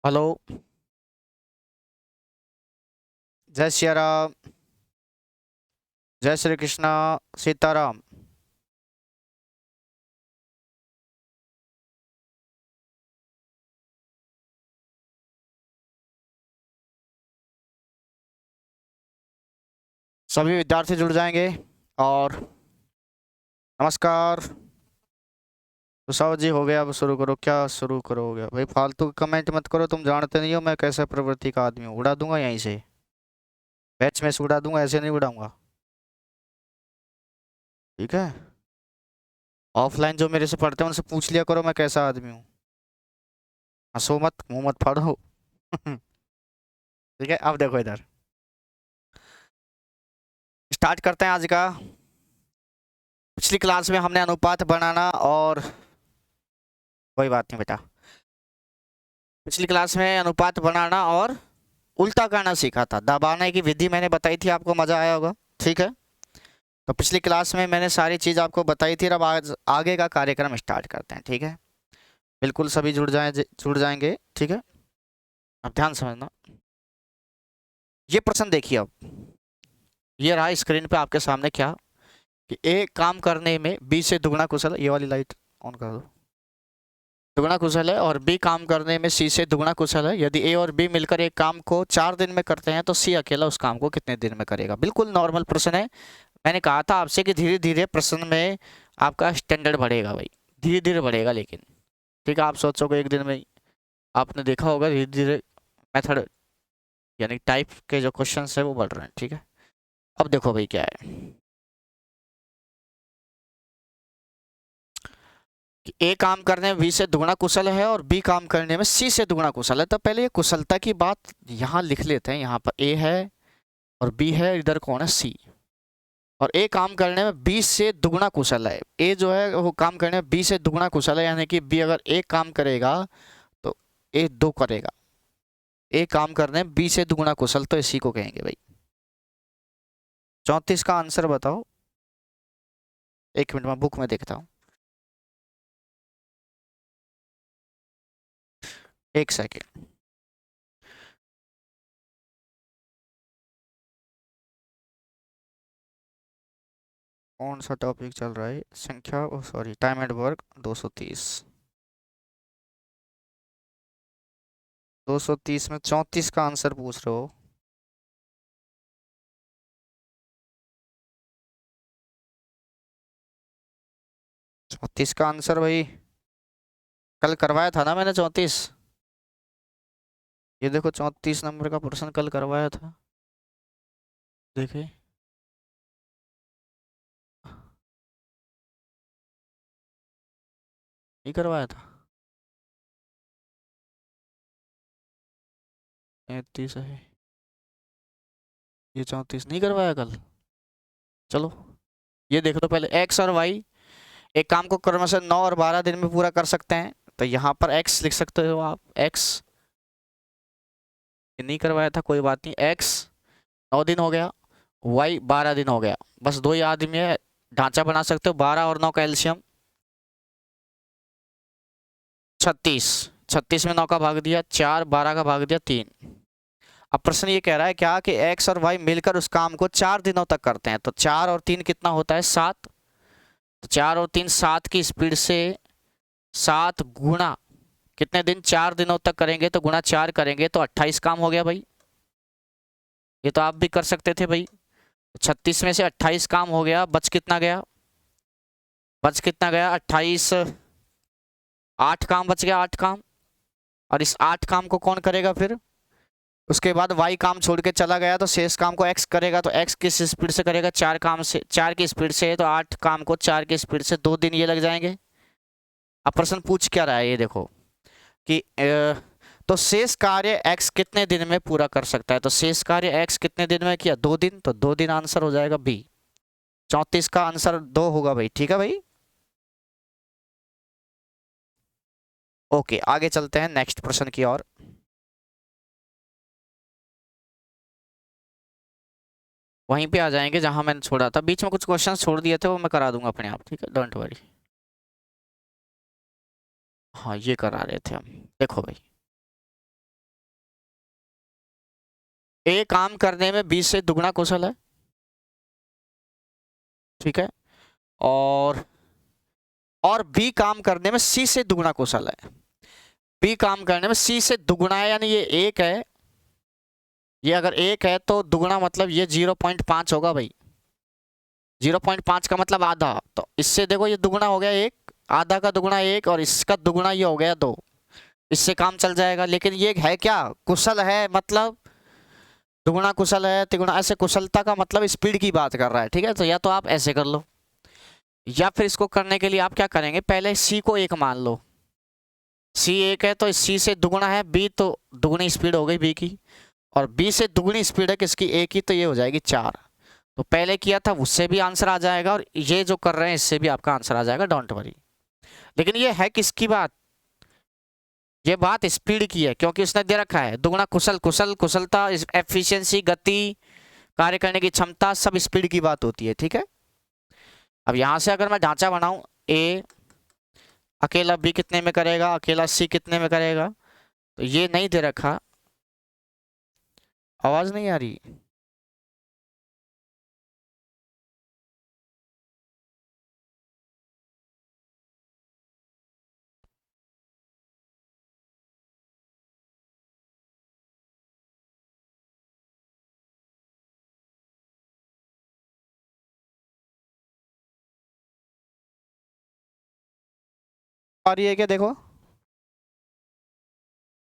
Hello. जय श्री राम। जय श्री कृष्णा। सीताराम। सभी विद्यार्थी जुड़ जाएंगे। और नमस्कार। तो साहब जी हो गया, अब शुरू करो। क्या शुरू करो? हो गया भाई, फालतू कमेंट मत करो, तुम जानते नहीं हो मैं कैसा प्रवृत्ति का आदमी हूँ। उड़ा दूंगा यहीं से, बैच में से उड़ा दूंगा, ऐसे नहीं उड़ाऊंगा। ठीक है। ऑफलाइन जो मेरे से पढ़ते हैं उनसे पूछ लिया करो मैं कैसा आदमी हूँ। हंसो मत, मुंह मत फाड़ो। ठीक है, अब देखो इधर। स्टार्ट करते हैं आज का। पिछली क्लास में हमने अनुपात बनाना और कोई बात नहीं बेटा। पिछली क्लास में अनुपात बनाना और उल्टा करना सीखा था। दबाने की विधि मैंने बताई थी, आपको मजा आया होगा। ठीक है। तो पिछली क्लास में मैंने सारी चीज आपको बताई थी। अब आज आगे का कार्यक्रम स्टार्ट करते हैं। ठीक है। बिल्कुल सभी जुड़ जाएंगे। ठीक है। अब ध्यान समझना। ये प्रश्न देखिए अब। ये रहा स्क्रीन पे आपके सामने क्या कि ए काम करने में बी से दुगना कुशल। ये वाली लाइट ऑन कर दो। दुगना कुशल है और बी काम करने में सी से दुगना कुशल है। यदि ए और बी मिलकर एक काम को 4 दिन में करते हैं तो सी अकेला उस काम को कितने दिन में करेगा। बिल्कुल नॉर्मल प्रश्न है। मैंने कहा था आपसे कि धीरे धीरे प्रश्न में आपका स्टैंडर्ड बढ़ेगा भाई। धीरे धीरे बढ़ेगा लेकिन। ठीक है। आप सोचोगे एक दिन में आपने देखा होगा धीरे धीरे मेथड यानी टाइप के जो क्वेश्चन है वो बढ़ रहे हैं। ठीक है। अब देखो भाई क्या है कि ए काम करने में बी से दुगना कुशल है और बी काम करने में सी से दुगना कुशल है। तो पहले ये कुशलता की बात यहाँ लिख लेते हैं। यहाँ पर ए है और बी है, इधर कौन है? सी। और ए काम करने में बी से दुगना कुशल है। ए जो है वो काम करने में बी से दुगना कुशल है, यानी कि बी अगर एक काम करेगा तो ए दो करेगा। ए काम करने में बी से दुगना कुशल, तो इसी को कहेंगे भाई। 34 का आंसर बताओ। एक मिनट में बुक में देखता हूँ। एक सेकेंड। कौन सा टॉपिक चल रहा है? संख्या, ओ सॉरी, टाइम एंड वर्क 230। 230 में 34 का आंसर पूछ रहे हो? 34 का आंसर भाई कल करवाया था ना मैंने 34। ये देखो 34 नंबर का प्रश्न कल करवाया था। देखिए। नहीं करवाया था। 33 है। ये 34 नहीं करवाया कल। चलो ये देख लो पहले। एक्स और वाई एक काम को क्रमशः 9 और 12 दिन में पूरा कर सकते हैं। तो यहाँ पर एक्स लिख सकते हो आप। एक्स ये नहीं करवाया था, कोई बात नहीं। एक्स 9 दिन हो गया, वाई 12 दिन हो गया। बस दो ही आदमी है, ढांचा बना सकते हो। 12 और 9 का एल्शियम 36। 36 में 9 का भाग दिया 4, 12 का भाग दिया 3। अब प्रश्न ये कह रहा है क्या कि एक्स और वाई मिलकर उस काम को 4 दिनों तक करते हैं। तो 4 और 3 कितना होता है? 7। तो 4 और 3 7 की स्पीड से 7 गुणा कितने दिन? 4 दिनों तक करेंगे तो गुणा 4 करेंगे तो 28 काम हो गया भाई। ये तो आप भी कर सकते थे भाई। 36 में से 28 काम हो गया, बच कितना गया? बच कितना गया? 28। 8 काम बच गया, 8 काम। और इस 8 काम को कौन करेगा फिर? उसके बाद वाई काम छोड़ के चला गया तो शेष काम को एक्स करेगा। तो एक्स किस स्पीड से करेगा? 4 काम से, 4 की स्पीड से। तो 8 काम को 4 की स्पीड से 2 दिन ये लग जाएंगे। अब प्रश्न पूछ क्या रहा है ये देखो कि तो शेष कार्य x कितने दिन में पूरा कर सकता है। तो शेष कार्य x कितने दिन में किया? 2 दिन। तो 2 दिन आंसर हो जाएगा बी। 34 का आंसर 2 होगा भाई। ठीक है भाई। ओके आगे चलते हैं नेक्स्ट प्रश्न की ओर। वहीं पे आ जाएंगे जहां मैंने छोड़ा था। बीच में कुछ क्वेश्चंस छोड़ दिए थे, वो मैं करा दूंगा अपने आप। ठीक है, डोंट वरी। हाँ ये करा रहे थे हम। देखो भाई ए काम करने में बी से दुगना कुशल है, ठीक है, और बी काम करने में सी से दुगना कुशल है। बी काम करने में सी से दुगना है, यानी ये 1 है, ये अगर 1 है तो दुगना मतलब ये 0.5 होगा भाई। 0.5 का मतलब आधा, तो इससे देखो ये दुगना हो गया 1, आधा का दुगना 1, और इसका दुगना ये हो गया 2, इससे काम चल जाएगा। लेकिन ये है क्या, कुशल है, मतलब दुगुना कुशल है, तिगुना, ऐसे कुशलता का मतलब स्पीड की बात कर रहा है, ठीक है। तो या तो आप ऐसे कर लो, या फिर इसको करने के लिए आप क्या करेंगे, पहले सी को 1 मान लो। सी 1 है तो सी से दुगुना है बी, तो दुगुनी स्पीड हो गई बी की, और बी से दुगुनी स्पीड है किसकी, ए की, तो ये हो जाएगी 4। तो पहले किया था उससे भी आंसर आ जाएगा, और ये जो कर रहे हैं इससे भी आपका आंसर आ जाएगा, डोंट वरी। लेकिन ये है किसकी बात, ये बात स्पीड की है, क्योंकि उसने दे रखा है दुगुना कुशल, कुशलता, एफिशिएंसी, गति, कार्य करने की क्षमता, सब स्पीड की बात होती है, ठीक है। अब यहां से अगर मैं ढांचा बनाऊं, ए अकेला बी कितने में करेगा, अकेला सी कितने में करेगा, तो ये नहीं दे रखा। आवाज नहीं आ रही, आ रही है क्या, देखो,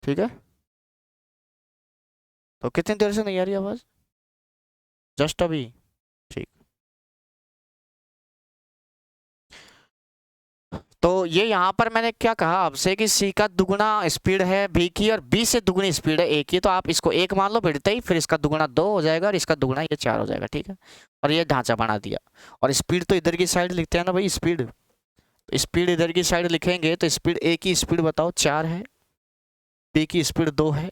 ठीक है। तो कितनी देर से नहीं आ रही आवाज, जस्ट अभी, ठीक। तो ये यहाँ पर मैंने क्या कहा आपसे कि सी का दुगुना स्पीड है बी की, और बी से दुगुनी स्पीड है ए की, तो आप इसको 1 मान लो भिड़ते ही, फिर इसका दुगुना 2 हो जाएगा, और इसका दुगुना ये 4 हो जाएगा, ठीक है। और ये ढांचा बना दिया, और स्पीड तो इधर की साइड लिखते हैं ना भाई, स्पीड, तो स्पीड इधर की साइड लिखेंगे, तो स्पीड ए की स्पीड बताओ 4 है, बी की स्पीड 2 है,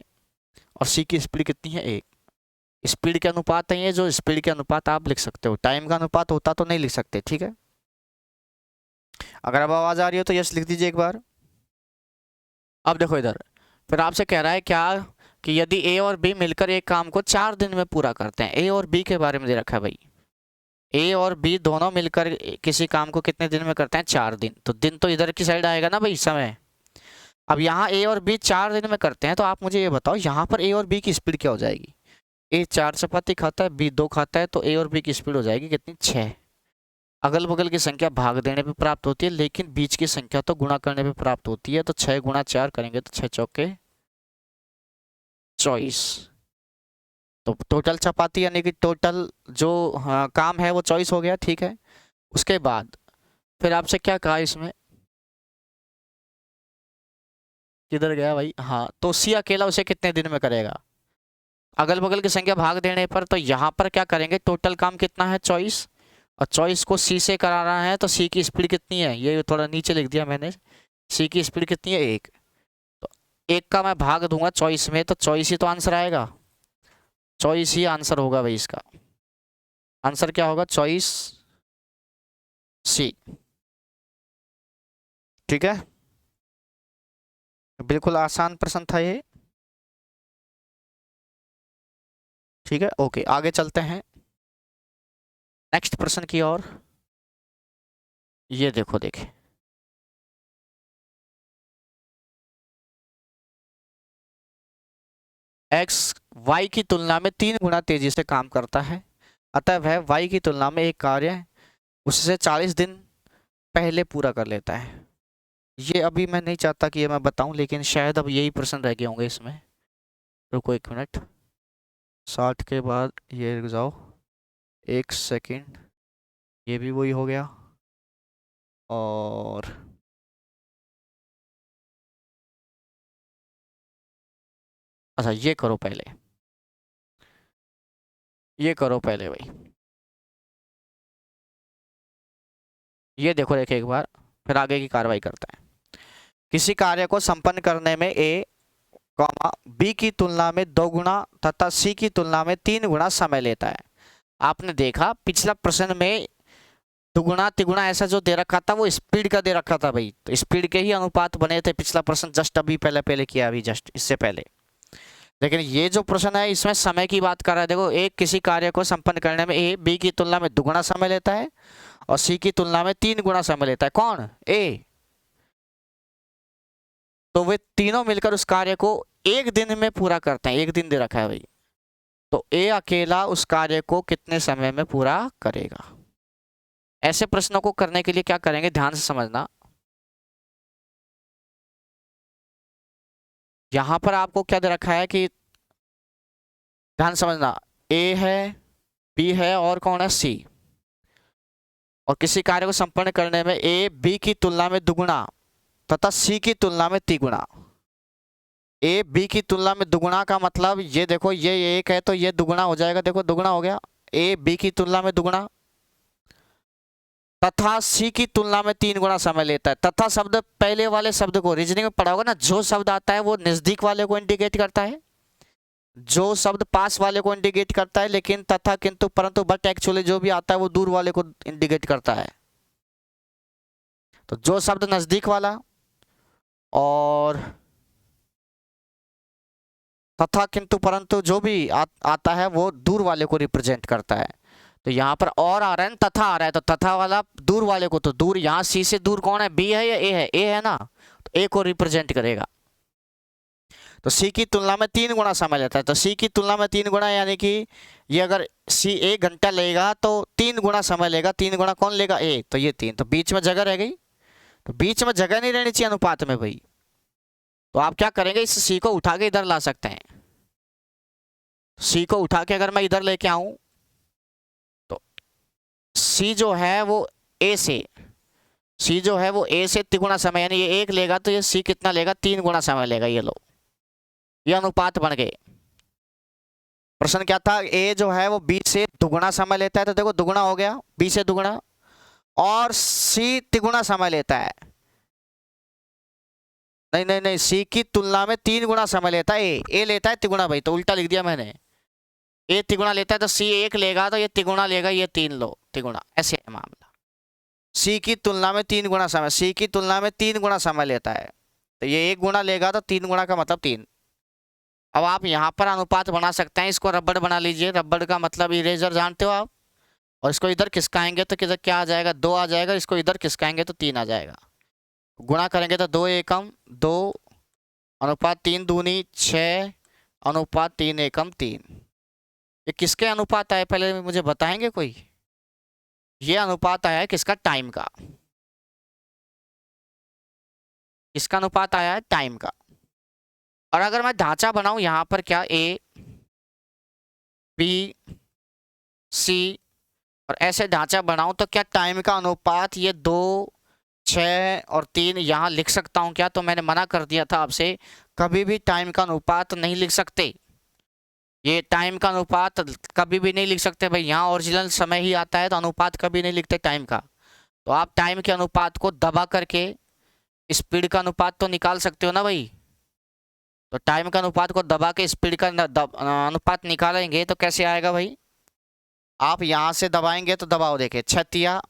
और सी की स्पीड कितनी है 1। स्पीड के अनुपात है ये, जो स्पीड के अनुपात आप लिख सकते हो, टाइम का अनुपात होता तो नहीं लिख सकते, ठीक है। अगर अब आवाज आ रही हो तो यस लिख दीजिए एक बार। अब देखो इधर, फिर आपसे कह रहा है क्या, कि यदि ए और बी मिलकर एक काम को 4 दिन में पूरा करते हैं। ए और बी के बारे में दे रखा है भाई, ए और बी दोनों मिलकर किसी काम को कितने दिन में करते हैं, 4 दिन। तो दिन तो इधर की साइड आएगा ना भाई, समय। अब यहाँ ए और बी 4 दिन में करते हैं, तो आप मुझे ये बताओ यहाँ पर ए और बी की स्पीड क्या हो जाएगी। ए 4 चपाती खाता है, बी 2 खाता है, तो ए और बी की स्पीड हो जाएगी कितनी, 6। अगल बगल की संख्या भाग देने पे प्राप्त होती है, लेकिन बीच की संख्या तो गुणा करने पे प्राप्त होती है। तो 6 गुणा 4 करेंगे तो 6 चौके 24। तो टोटल चपाती यानी कि टोटल जो काम है वो 24 हो गया, ठीक है। उसके बाद फिर आपसे क्या कहा इसमें, किधर गया भाई, हाँ, तो सी अकेला उसे कितने दिन में करेगा, अगल बगल की संख्या भाग देने पर। तो यहाँ पर क्या करेंगे, टोटल काम कितना है 24, और 24 को सी से कराना है, तो सी की स्पीड कितनी है, ये थोड़ा नीचे लिख दिया मैंने, सी की स्पीड कितनी है 1। तो 1 का मैं भाग दूंगा 24 में, तो 24 ही तो आंसर आएगा, 24 ही आंसर होगा भाई इसका। आंसर क्या होगा, 24 सी, ठीक है। बिल्कुल आसान प्रश्न था ये, ठीक है। ओके, आगे चलते हैं नेक्स्ट प्रश्न की ओर। ये देखो, देखे, एक्स वाई की तुलना में 3 गुना तेजी से काम करता है, अतः वह वाई की तुलना में एक कार्य उससे 40 दिन पहले पूरा कर लेता है। ये अभी मैं नहीं चाहता कि ये मैं बताऊं, लेकिन शायद अब यही प्रश्न रह गए होंगे इसमें। रुको 1 मिनट, 60 के बाद ये रुक जाओ 1 सेकेंड, ये भी वही हो गया। और अच्छा, ये करो पहले, ये करो पहले भाई, ये देखो, देखे एक बार, फिर आगे की कार्रवाई करते हैं। किसी कार्य को संपन्न करने में ए कॉमा बी की तुलना में 2 गुना तथा सी की तुलना में 3 गुना समय लेता है। आपने देखा पिछला प्रश्न में दुगुना तिगुना ऐसा जो दे रखा था वो स्पीड का दे रखा था भाई, तो स्पीड के ही अनुपात बने थे। पिछला प्रश्न जस्ट अभी पहले किया, अभी जस्ट इससे पहले। लेकिन ये जो प्रश्न है इसमें समय की बात कर रहा है। देखो, एक किसी कार्य को संपन्न करने में ए बी की तुलना में दुगुना समय लेता है और सी की तुलना में 3 गुना समय लेता है। कौन? ए। तो वे तीनों मिलकर उस कार्य को एक दिन में पूरा करते हैं। एक दिन दे रखा है भाई, तो ए अकेला उस कार्य को कितने समय में पूरा करेगा? ऐसे प्रश्नों को करने के लिए क्या करेंगे, ध्यान से समझना। यहां पर आपको क्या दे रखा है कि ध्यान समझना, ए है, बी है और कौन है? सी। और किसी कार्य को संपन्न करने में ए बी की तुलना में दुगुना तथा सी की तुलना में तिगुना। ए बी की तुलना में दुगुना का मतलब ये देखो, ये एक है तो ये दुगुना हो जाएगा। देखो दुगुना हो गया, ए बी की तुलना में दुगुना, तथा सी की तुलना में 3 गुना समय लेता है। तथा शब्द पहले वाले शब्द को रीजनिंग में पढ़ा होगा ना, जो शब्द आता है वो नजदीक वाले को इंडिकेट करता है, जो शब्द पास वाले को इंडिकेट करता है, लेकिन तथा किंतु परंतु बट एक्चुअली जो भी आता है वो दूर वाले को इंडिकेट करता है। तो जो शब्द नजदीक वाला और तथा किंतु परंतु जो भी आता है वो दूर वाले को रिप्रेजेंट करता है। तो यहाँ पर और आ रहा है, तथा आ रहा है, तो तथा वाला दूर वाले को, तो दूर यहाँ सी से दूर कौन है? बी है या ए है? ए है ना, तो ए को रिप्रेजेंट करेगा। तो सी की तुलना में 3 गुना समय लेता है। तो सी की तुलना में 3 गुना, यानी कि ये अगर सी 1 घंटा लेगा तो 3 गुना समय लेगा। 3 गुना कौन लेगा? ए। तो ये 3, तो बीच में जगह रह गई, तो बीच में जगह नहीं रहनी चाहिए अनुपात में भाई। तो आप क्या करेंगे, इस सी को उठा के इधर ला सकते हैं। सी को उठा के अगर मैं इधर लेके आऊं तो सी जो है वो ए से, सी जो है वो ए से तिगुना समय, यानी ये 1 लेगा तो ये सी कितना लेगा? 3 गुना समय लेगा। ये लो, ये अनुपात बन गए। प्रश्न क्या था? ए जो है वो बी से दुगुना समय लेता है, तो देखो दुगुना हो गया, बी से दुगुना, और सी तिगुना समय लेता है। नहीं नहीं नहीं, सी की तुलना में 3 गुना समय लेता है ए लेता है तिगुना भाई, तो उल्टा लिख दिया मैंने। ए तिगुना लेता है तो सी 1 लेगा तो ये तिगुना लेगा, ये 3 लो तिगुना, ऐसे है मामला। सी की तुलना में 3 गुना समय, सी की तुलना में 3 गुना समय लेता है, तो ये 1 गुना लेगा तो 3 गुना का मतलब 3। अब आप यहाँ पर अनुपात बना सकते हैं, इसको रबड़ बना लीजिए। रबड़ का मतलब इरेजर जानते हो आप, और इसको इधर खिसकाएंगे तो किधर क्या आ जाएगा? 2 आ जाएगा। इसको इधर खिसकाएंगे तो 3 आ जाएगा। गुणा करेंगे तो 2 एकम 2 अनुपात 3 दूनी 6 अनुपात 3 एकम 3। ये किसके अनुपात आए पहले मुझे बताएंगे कोई? ये अनुपात आया है किसका? टाइम का। किसका अनुपात आया है? टाइम का। और अगर मैं ढांचा बनाऊं यहाँ पर, क्या ए बी सी और ऐसे ढांचा बनाऊं, तो क्या टाइम का अनुपात ये 2 6 और 3 यहाँ लिख सकता हूँ क्या? तो मैंने मना कर दिया था आपसे, कभी भी टाइम का अनुपात नहीं लिख सकते। ये टाइम का अनुपात कभी भी नहीं लिख सकते भाई। यहाँ ओरिजिनल समय ही आता है, तो अनुपात कभी नहीं लिखते टाइम का। तो आप टाइम के अनुपात को दबा करके स्पीड का अनुपात तो निकाल सकते हो ना भाई। तो टाइम का अनुपात को दबा के स्पीड का अनुपात निकालेंगे तो कैसे आएगा भाई? आप यहाँ से दबाएंगे तो दबाओ, देखे 6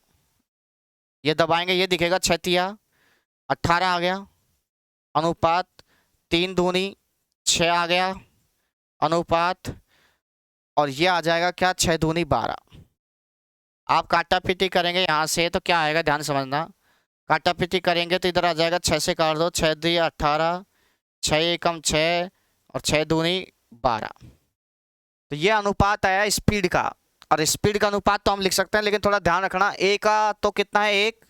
ये दबाएंगे, ये दिखेगा 6 18 आ गया अनुपात, 3 दूनी 6 आ गया अनुपात, और ये आ जाएगा क्या? 6 दूनी 12। आप काटा पीटी करेंगे यहाँ से तो क्या आएगा? ध्यान समझना, काटा पीटी करेंगे तो इधर आ जाएगा 6 से काट दो, 6 2 18, 6 एकम 6 और 6 दूनी 12। तो ये अनुपात आया स्पीड का। और स्पीड का अनुपात तो हम लिख सकते हैं, लेकिन थोड़ा ध्यान रखना, ए का तो कितना है? 1,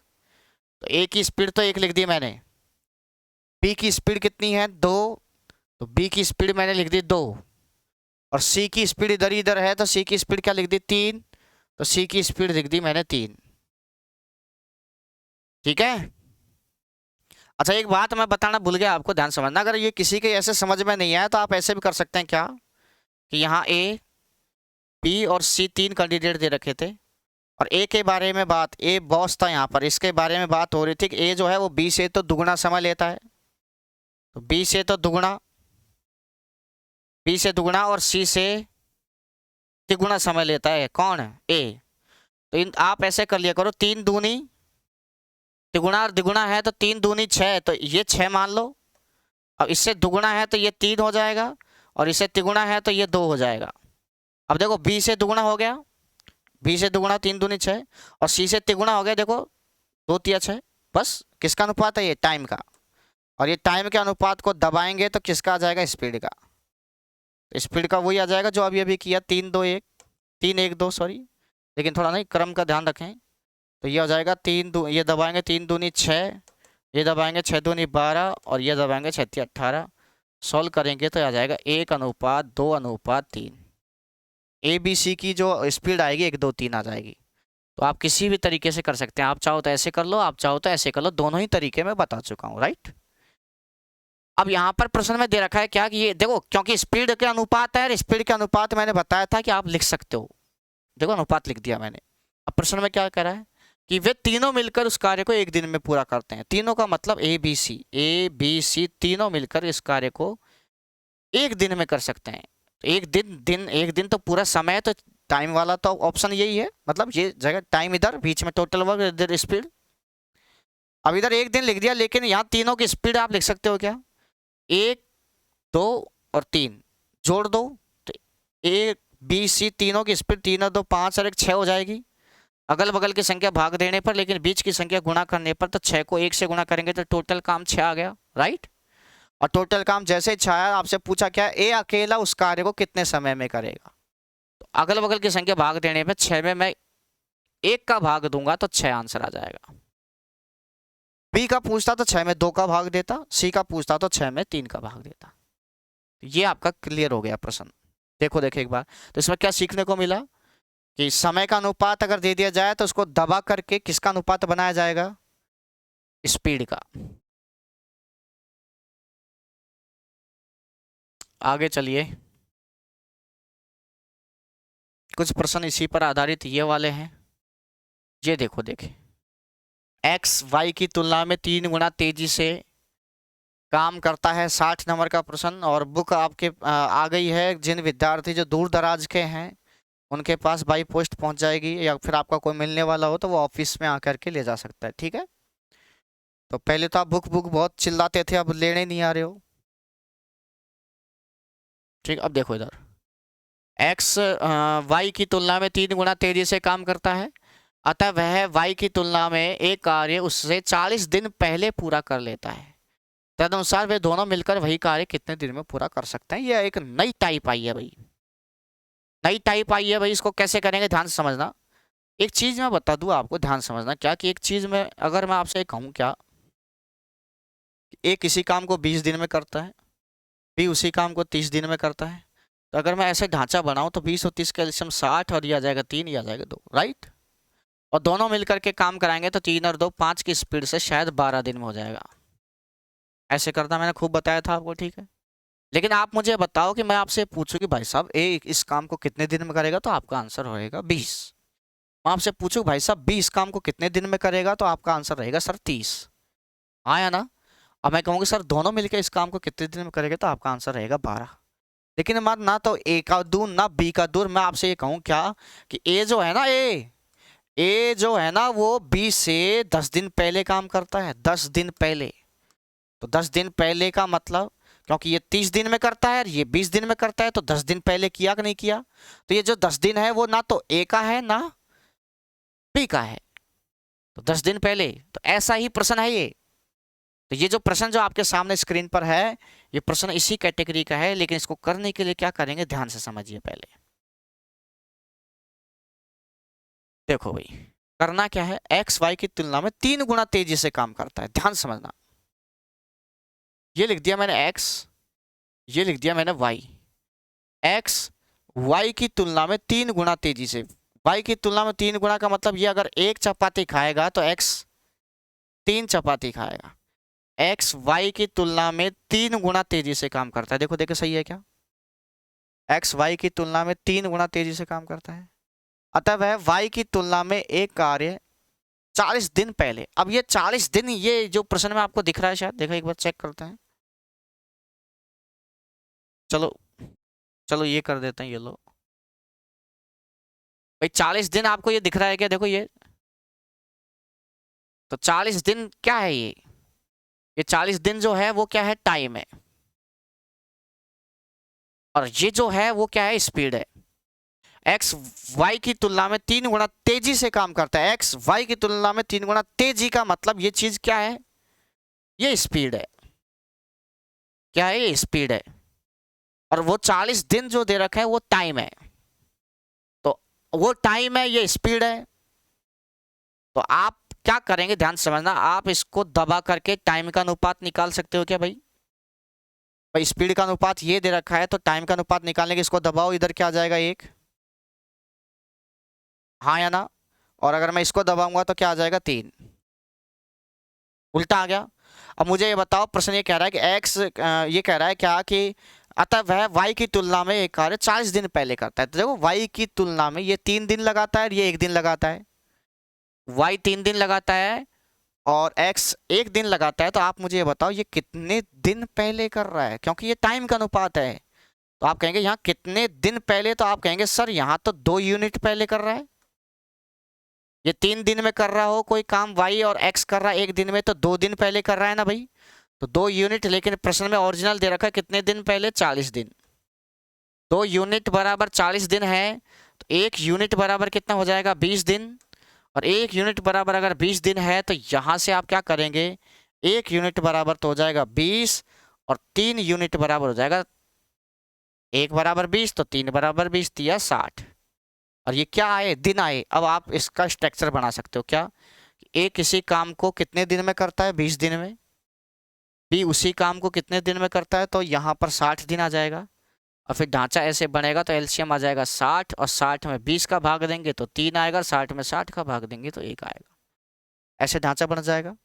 तो ए की स्पीड तो 1 लिख दी मैंने। बी की स्पीड कितनी है? 2, तो बी की स्पीड मैंने लिख दी 2। और सी की स्पीड इधर इधर है, तो सी की स्पीड क्या लिख दी? 3, तो सी की स्पीड लिख दी मैंने 3। ठीक है। अच्छा, एक बात मैं बताना भूल गया आपको, ध्यान समझना। अगर ये किसी के ऐसे समझ में नहीं आया तो आप ऐसे भी कर सकते हैं क्या, कि यहाँ ए बी और सी 3 कैंडिडेट दे रखे थे, और ए के बारे में बात, ए बॉस था यहाँ पर, इसके बारे में बात हो रही थी कि ए जो है वो बी से तो दुगुना समय लेता है, तो बी से तो दुगुना, बी से दुगुना और सी से तिगुना समय लेता है। कौन है? ए। तो आप ऐसे कर लिया करो, 3 दूनी तिगुना और दिगुना है, तो 3 दूनी 6, तो ये 6 मान लो। अब इससे दुगुना है तो ये 3 हो जाएगा, और इसे तिगुना है तो ये 2 हो जाएगा। अब देखो बी से दुगुना हो गया, बी से दुगुना 3 दूनी 6, और सी से तिगुना हो गया, देखो 2 तिया 6। बस किसका अनुपात है ये? टाइम का। और ये टाइम के अनुपात को दबाएंगे तो किसका आ जाएगा? स्पीड का। तो स्पीड का वही आ जाएगा जो अभी अभी किया, 3 2 1, 3 1 2 सॉरी, लेकिन थोड़ा नहीं क्रम का ध्यान रखें। तो ये हो जाएगा 3 2, ये दबाएंगे 3 दूनी 6, ये दबाएंगे 6 दूनी 12, और ये दबाएंगे 6 तिया 18। सॉल्व करेंगे तो आ जाएगा 1:2:3। ए बी सी की जो स्पीड आएगी 1 2 3 आ जाएगी। तो आप किसी भी तरीके से कर सकते हैं, आप चाहो तो ऐसे कर लो, आप चाहो तो ऐसे कर लो, दोनों ही तरीके में बता चुका हूँ, राइट। अब यहाँ पर प्रश्न में दे रखा है क्या कि ये देखो, क्योंकि स्पीड के अनुपात है, स्पीड के अनुपात मैंने बताया था कि आप लिख सकते हो, देखो अनुपात लिख दिया मैंने। अब प्रश्न में क्या कह रहा है कि वे तीनों मिलकर उस कार्य को 1 दिन में पूरा करते हैं। तीनों का मतलब ए बी सी तीनों मिलकर इस कार्य को 1 दिन में कर सकते हैं। तो एक दिन तो पूरा समय है, तो टाइम वाला तो ऑप्शन यही है, मतलब ये जगह टाइम इधर, बीच में टोटल वर्क, इधर स्पीड। अब इधर 1 दिन लिख दिया, लेकिन यहाँ तीनों की स्पीड आप लिख सकते हो क्या? 1 2 और 3 जोड़ दो तो ए बी सी तीनों की स्पीड 3 और 2 5 और 1 6 हो जाएगी। अगल बगल की संख्या भाग देने पर, लेकिन बीच की संख्या गुणा करने पर, तो 6 को 1 से गुणा करेंगे तो टोटल काम 6 आ गया, राइट। और टोटल काम जैसे 6 आया, आपसे पूछा क्या? ए अकेला उस कार्य को कितने समय में करेगा। तो अगल बगल की संख्या भाग देने पर 6 में मैं 1 का भाग दूंगा तो 6 आंसर आ जाएगा। बी का पूछता तो 6 में 2 का भाग देता, सी का पूछता तो 6 में 3 का भाग देता। ये आपका क्लियर हो गया प्रश्न। देखो एक बार, तो इसमें क्या सीखने को मिला कि समय का अनुपात अगर दे दिया जाए तो उसको दबा करके किसका अनुपात बनाया जाएगा? स्पीड का। आगे चलिए, कुछ प्रश्न इसी पर आधारित ये वाले हैं। ये देखो देखें, एक्स वाई की तुलना में 3 गुना तेजी से काम करता है, 60 नंबर का प्रश्न। और बुक आपके आ गई है। जिन विद्यार्थी जो दूर दराज के हैं उनके पास बाई पोस्ट पहुंच जाएगी, या फिर आपका कोई मिलने वाला हो तो वो ऑफिस में आकर के ले जा सकता है, ठीक है। तो पहले तो आप बुक बहुत चिल्लाते थे, अब लेने नहीं आ रहे हो, ठीक। अब देखो इधर, एक्स वाई की तुलना में 3 गुना तेजी से काम करता है, अतः वह वाई की तुलना में एक कार्य उससे 40 दिन पहले पूरा कर लेता है। तदनुसार वे दोनों मिलकर वही कार्य कितने दिन में पूरा कर सकते हैं। यह एक नई टाइप आई है भाई, नई टाइप आई है भाई। इसको कैसे करेंगे ध्यान से समझना। एक चीज मैं बता दूं आपको, ध्यान समझना क्या, कि एक चीज में अगर मैं आपसे कहूं क्या, ए किसी काम को 20 दिन में करता है, बी उसी काम को 30 दिन में करता है, तो अगर मैं ऐसे ढांचा बनाऊं तो 20 और 30 का एलसीएम 60, और ये आ जाएगा 3, ये आ जाएगा 2, राइट। और दोनों मिलकर के काम कराएंगे तो 3 और 2 5 की स्पीड से शायद 12 दिन में हो जाएगा। ऐसे करना मैंने खूब बताया था आपको, ठीक है। लेकिन आप मुझे बताओ कि मैं आपसे पूछूं कि भाई साहब ए इस काम को कितने दिन में करेगा, तो आपका आंसर रहेगा 20। मैं आपसे पूछूं भाई साहब बी इस काम को कितने दिन में करेगा, तो आपका आंसर रहेगा सर 30। आया ना। अब मैं कहूँगी सर दोनों मिलकर इस काम को कितने दिन में करेगा, तो आपका आंसर रहेगा 12। लेकिन मैं ना तो ए का दूर ना बी का दूर, मैं आपसे ये कहूँ क्या कि ए जो है ना, ए जो है ना वो बी से 10 दिन पहले काम करता है, 10 दिन पहले। तो 10 दिन पहले का मतलब, क्योंकि ये 30 दिन में करता है और ये 20 दिन में करता है, तो 10 दिन पहले किया कि नहीं किया। तो ये जो 10 दिन है वो ना तो ए का है ना बी का है, तो 10 दिन पहले। तो ऐसा ही प्रश्न है ये। तो ये जो प्रश्न जो आपके सामने स्क्रीन पर है, ये प्रश्न इसी कैटेगरी का है। लेकिन इसको करने के लिए क्या करेंगे, ध्यान से समझिए। पहले देखो भाई, करना क्या है, एक्स वाई की तुलना में 3 गुना तेजी से काम करता है, ध्यान समझना। ये लिख दिया मैंने एक्स, ये लिख दिया मैंने वाई। एक्स वाई की तुलना में 3 गुना तेजी से, वाई की तुलना में 3 गुना का मतलब ये, अगर 1 चपाती खाएगा तो एक्स 3 चपाती खाएगा। एक्स वाई की तुलना में 3 गुना तेजी से काम करता है। देखो देखो सही है क्या, एक्स वाई की तुलना में 3 गुना तेजी से काम करता है, अतः वह वाई की तुलना में एक कार्य 40 दिन पहले। अब ये 40 दिन, ये जो प्रश्न में आपको दिख रहा है शायद, देखो एक बार चेक करते हैं। चलो चलो ये कर देते हैं, ये लो भाई, 40 दिन आपको ये दिख रहा है क्या, देखो ये। तो 40 दिन क्या है ये 40 दिन जो है वो क्या है, टाइम है। और ये जो है वो क्या है, स्पीड है। एक्स वाई की तुलना में 3 गुना तेजी से काम करता है। एक्स वाई की तुलना में 3 गुना तेजी का मतलब ये चीज क्या है, ये स्पीड है। क्या है, ये स्पीड है। और वो 40 दिन जो दे रखा है वो टाइम है, तो वो टाइम है, ये स्पीड है। तो आप क्या करेंगे, ध्यान से समझना, आप इसको दबा करके टाइम का अनुपात निकाल सकते हो क्या भाई? भाई स्पीड का अनुपात ये दे रखा है, तो टाइम का अनुपात निकालने के इसको दबाओ, इधर क्या आ जाएगा, 1। हाँ या ना? और अगर मैं इसको दबाऊंगा तो क्या आ जाएगा, 3। उल्टा आ गया। अब मुझे ये बताओ, प्रश्न ये कह रहा है कि एक्स ये कह रहा है क्या कि अतः वह वाई की तुलना में एक कार्य 40 दिन पहले करता है। तो देखो वाई की तुलना में ये 3 दिन लगाता है और ये 1 दिन लगाता है। वाई 3 दिन लगाता है और एक्स 1 दिन लगाता है। तो आप मुझे ये बताओ ये कितने दिन पहले कर रहा है, क्योंकि ये टाइम का अनुपात है। तो आप कहेंगे यहाँ कितने दिन पहले, तो आप कहेंगे सर यहाँ तो 2 यूनिट पहले कर रहा है। ये 3 दिन में कर रहा हो कोई काम वाई और एक्स कर रहा है 1 दिन में, तो 2 दिन पहले कर रहा है ना भाई, तो 2 यूनिट। लेकिन प्रश्न में ओरिजिनल दे रखा है कितने दिन पहले, 40 दिन। 2 यूनिट बराबर 40 दिन है, तो 1 यूनिट बराबर कितना हो जाएगा, 20 दिन। और 1 यूनिट बराबर अगर 20 दिन है तो यहां से आप क्या करेंगे, 1 यूनिट बराबर तो हो जाएगा 20 और 3 यूनिट बराबर हो जाएगा, 1 बराबर 20 तो 3 बराबर 20 दिया 60। और ये क्या आए, दिन आए। अब आप इसका स्ट्रक्चर बना सकते हो क्या, ए किसी काम को कितने दिन में करता है, 20 दिन में। बी उसी काम को कितने दिन में करता है, तो यहाँ पर 60 दिन आ जाएगा। और फिर ढांचा ऐसे बनेगा तो एलसीएम आ जाएगा 60, और 60 में 20 का भाग देंगे तो 3 आएगा, 60 में 60 का भाग देंगे तो 1 आएगा। ऐसे ढांचा बन जाएगा।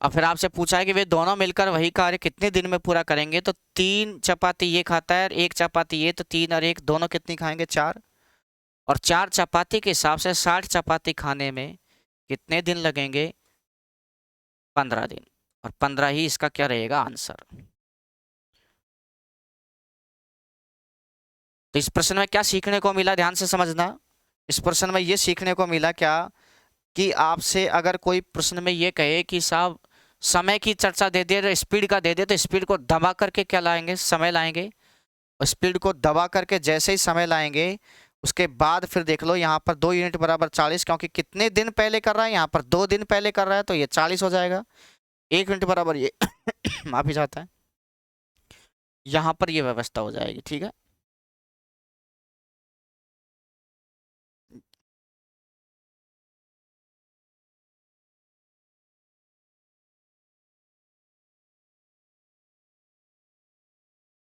और फिर आपसे पूछा है कि वे दोनों मिलकर वही कार्य कितने दिन में पूरा करेंगे, तो 3 चपाती ये खाता है और 1 चपाती ये, तो 3 और 1 दोनों कितनी खाएंगे, 4। और 4 चपाती के हिसाब से 60 चपाती खाने में कितने दिन लगेंगे, 15 दिन। और 15 ही इसका क्या रहेगा, आंसर। तो इस प्रश्न में क्या सीखने को मिला, ध्यान से समझना। इस प्रश्न में ये सीखने को मिला क्या, कि आपसे अगर कोई प्रश्न में ये कहे कि साहब समय की चर्चा दे दिए तो स्पीड का दे दिए, तो स्पीड को दबा करके क्या लाएंगे, समय लाएंगे। और स्पीड को दबा करके जैसे ही समय लाएंगे, उसके बाद फिर देख लो यहाँ पर 2 यूनिट बराबर 40, क्योंकि कितने दिन पहले कर रहा है, यहाँ पर 2 दिन पहले कर रहा है, तो ये 40 हो जाएगा। 1 यूनिट बराबर ये माफी चाहता है, यहाँ पर ये व्यवस्था हो जाएगी, ठीक है।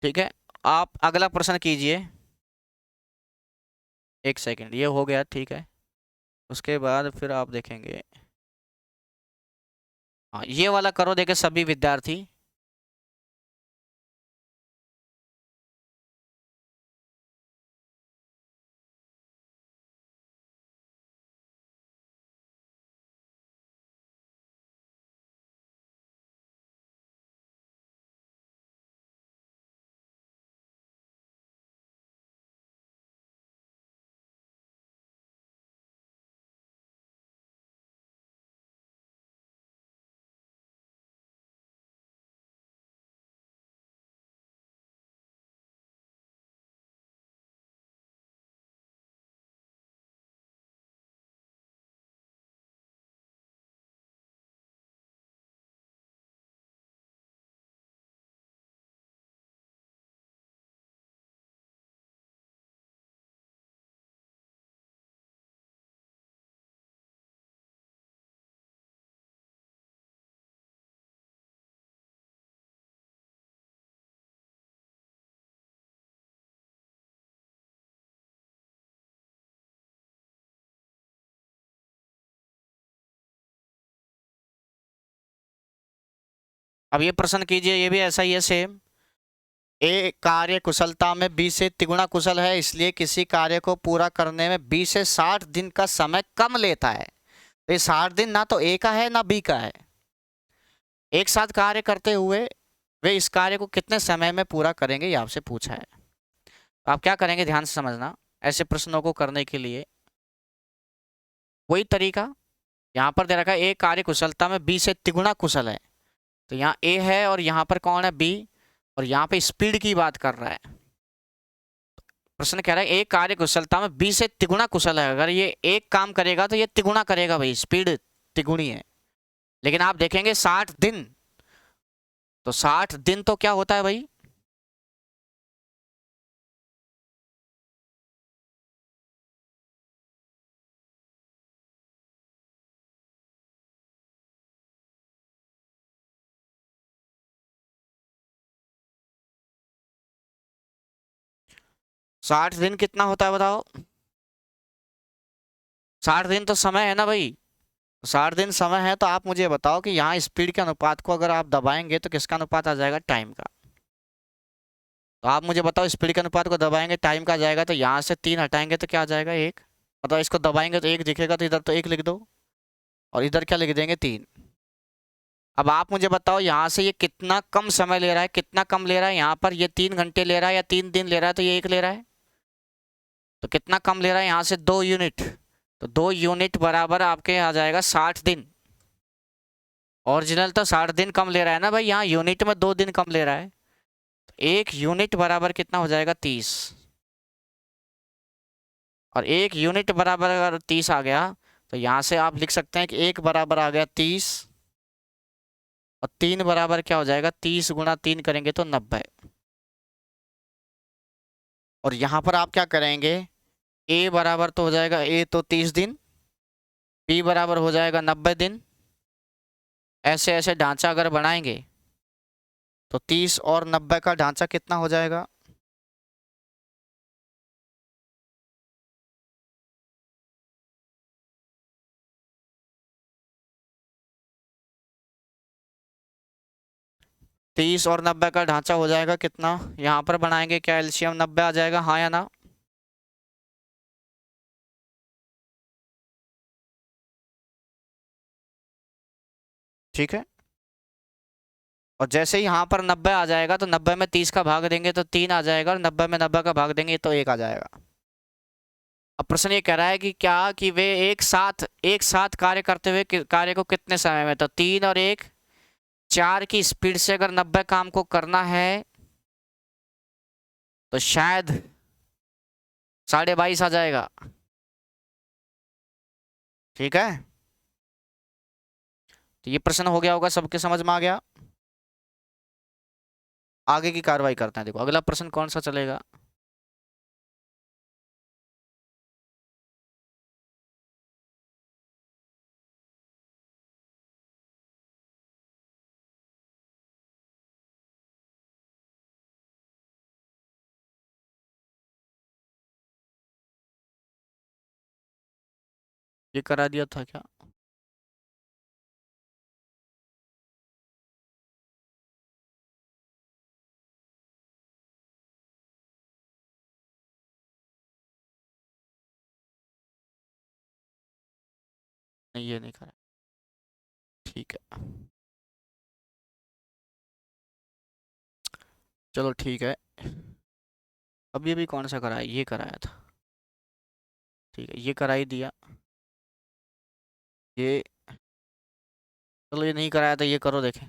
ठीक है, आप अगला प्रश्न कीजिए। 1 सेकंड, ये हो गया, ठीक है। उसके बाद फिर आप देखेंगे, हाँ ये वाला करो, देखे सभी विद्यार्थी। अब ये प्रश्न कीजिए, ये भी ऐसा ही है सेम। ए कार्य कुशलता में बी से तिगुना कुशल है, इसलिए किसी कार्य को पूरा करने में बी से 60 दिन का समय कम लेता है। तो ये 60 दिन ना तो ए का है ना बी का है। एक साथ कार्य करते हुए वे इस कार्य को कितने समय में पूरा करेंगे, ये आपसे पूछा है। तो आप क्या करेंगे, ध्यान से समझना। ऐसे प्रश्नों को करने के लिए वही तरीका, यहाँ पर दे रखा है ए कार्य कुशलता में बी से तिगुना कुशल है, तो यहाँ ए है और यहाँ पर कौन है, बी। और यहाँ पे स्पीड की बात कर रहा है। प्रश्न कह रहा है एक कार्य कुशलता में 20 से तिगुना कुशल है। अगर ये एक काम करेगा तो ये तिगुना करेगा भाई, स्पीड तिगुनी है। लेकिन आप देखेंगे 60 दिन, तो 60 दिन तो क्या होता है भाई, साठ दिन कितना होता है बताओ? 60 दिन तो समय है ना भाई, 60 दिन समय है। तो आप मुझे बताओ कि यहाँ स्पीड के अनुपात को अगर आप दबाएंगे तो किसका अनुपात आ जाएगा? टाइम का। तो आप मुझे बताओ स्पीड के अनुपात को दबाएंगे टाइम का आ जाएगा, तो यहाँ से 3 हटाएंगे तो क्या आ जाएगा? 1। मतलब इसको दबाएंगे तो 1 दिखेगा, तो इधर तो 1 लिख दो और इधर क्या लिख देंगे? 3। अब आप मुझे बताओ यहाँ से ये कितना कम समय ले रहा है, कितना कम ले रहा है? यहाँ पर ये 3 घंटे ले रहा है या 3 दिन ले रहा है, तो ये 1 ले रहा है। तो कितना कम ले रहा है यहाँ से? 2 यूनिट। तो 2 यूनिट बराबर आपके आ जाएगा 60 दिन। ओरिजिनल तो 60 दिन कम ले रहा है ना भाई, यहाँ यूनिट में 2 दिन कम ले रहा है। तो 1 यूनिट बराबर कितना हो जाएगा? 30। और 1 यूनिट बराबर अगर 30 आ गया तो यहाँ से आप लिख सकते हैं कि 1 बराबर आ गया 30 और 3 बराबर क्या हो जाएगा? 30 गुणा 3 करेंगे तो 90। और यहाँ पर आप क्या करेंगे? ए बराबर तो हो जाएगा, ए तो 30 दिन, बी बराबर हो जाएगा 90 दिन। ऐसे ऐसे ढांचा अगर बनाएंगे तो 30 और 90 का ढांचा कितना हो जाएगा? तीस और 90 का ढांचा हो जाएगा कितना? यहाँ पर बनाएंगे क्या एलसीएम 90 आ जाएगा, हाँ या ना? ठीक है। और जैसे ही यहाँ पर 90 आ जाएगा तो 90 में 30 का भाग देंगे तो 3 आ जाएगा, और 90 में 90 का भाग देंगे तो 1 आ जाएगा। अब प्रश्न ये कह रहा है कि क्या कि वे एक साथ कार्य करते हुए कार्य को कितने समय में? तो 3 और 1 4 की स्पीड से अगर 90 काम को करना है तो शायद 22.5 आ जाएगा। ठीक है, तो ये प्रश्न हो गया होगा, सबके समझ में आ गया। आगे की कार्रवाई करते हैं। देखो अगला प्रश्न कौन सा चलेगा? ये करा दिया था क्या? नहीं ये नहीं करा। ठीक है, चलो ठीक है। अभी अभी कौन सा कराया? ये कराया था। ठीक है, ये करा ही दिया। ये चलो, ये नहीं कराया था, ये करो देखें।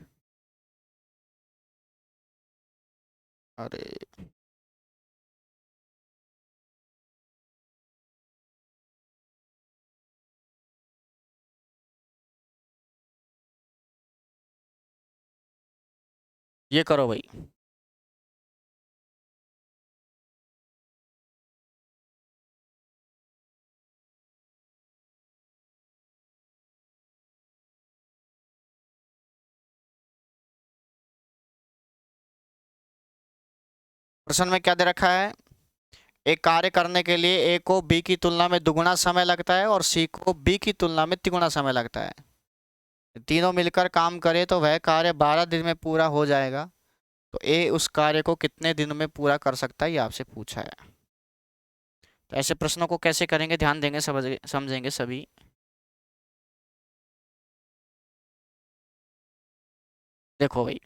अरे ये करो भाई। प्रश्न में क्या दे रखा है? एक कार्य करने के लिए ए को बी की तुलना में दुगुना समय लगता है और सी को बी की तुलना में तिगुना समय लगता है। तीनों मिलकर काम करे तो वह कार्य 12 दिन में पूरा हो जाएगा। तो ए उस कार्य को कितने दिन में पूरा कर सकता है, ये आपसे पूछा है। तो ऐसे प्रश्नों को कैसे करेंगे, ध्यान देंगे, समझेंगे सभी। देखो भाई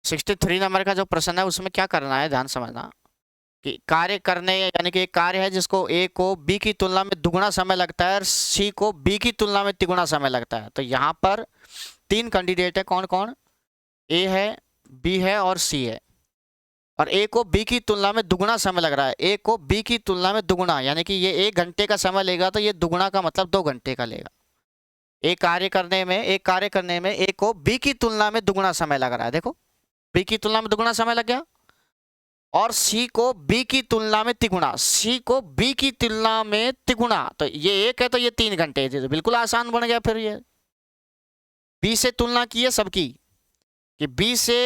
63 नंबर का जो प्रश्न है उसमें क्या करना है, ध्यान समझना कि कार्य करने यानी कि एक कार्य है जिसको ए को बी की तुलना में दुगुना समय लगता है और सी को बी की तुलना में तिगुना समय लगता है। तो यहाँ पर 3 कैंडिडेट है, कौन कौन? ए है, बी है और सी है, और ए को बी की तुलना में दुगुना समय लग रहा है। ए को बी की तुलना में दुगुना, यानी कि ये 1 घंटे का समय लेगा तो ये दुगुना का मतलब 2 घंटे का लेगा। एक कार्य करने में ए को बी की तुलना में दुगुना समय लग रहा है। देखो बी की तुलना में दुगुना समय लग गया। और सी को बी की तुलना में तिगुना, सी को बी की तुलना में तिगुना, तो ये 1 है तो ये 3 घंटे, तो बिल्कुल आसान बन गया। फिर ये बी से तुलना की है सबकी, कि बी से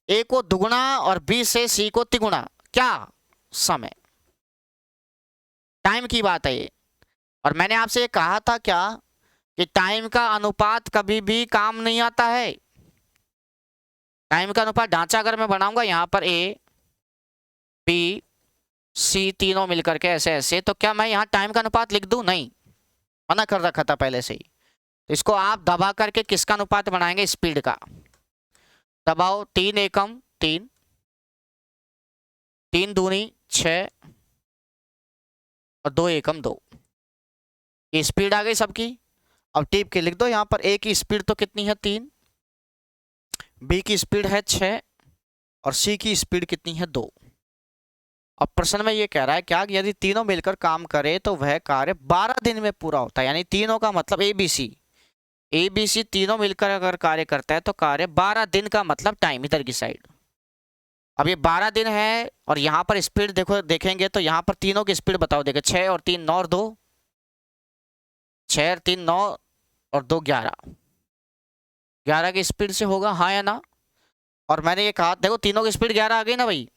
ए को दुगुना और बी से सी को तिगुना, क्या समय, टाइम की बात है ये। और मैंने आपसे ये कहा था क्या, कि टाइम का अनुपात कभी भी काम नहीं आता है। टाइम का अनुपात ढांचा अगर मैं बनाऊंगा यहाँ पर ए बी सी तीनों मिलकर के ऐसे ऐसे, तो क्या मैं यहाँ टाइम का अनुपात लिख दूं? नहीं, मना कर रखा था पहले से ही। तो इसको आप दबा करके किसका अनुपात बनाएंगे? स्पीड का। दबाओ, 3 एकम 3, 3 दूनी 6 और 2 एकम 2, ये स्पीड आ गई सबकी। अब टिप के लिख दो यहाँ पर, ए की स्पीड तो कितनी है? 3, बी की स्पीड है 6 और सी की स्पीड कितनी है? 2। अब प्रश्न में ये कह रहा है क्या, कि यदि तीनों मिलकर काम करे तो वह कार्य 12 दिन में पूरा होता है। यानी तीनों का मतलब ए बी सी तीनों मिलकर अगर कार्य करता है तो कार्य 12 दिन का मतलब टाइम इधर की साइड। अब ये 12 दिन है और यहाँ पर स्पीड देखो, देखेंगे तो यहाँ पर तीनों की स्पीड बताओ। देखो 6 और 3 9 और 2, 6 और 3 9 और 2 11, 11 की स्पीड से होगा, हाँ या ना? और मैंने ये कहा देखो तीनों की स्पीड 11 आ गई ना भाई।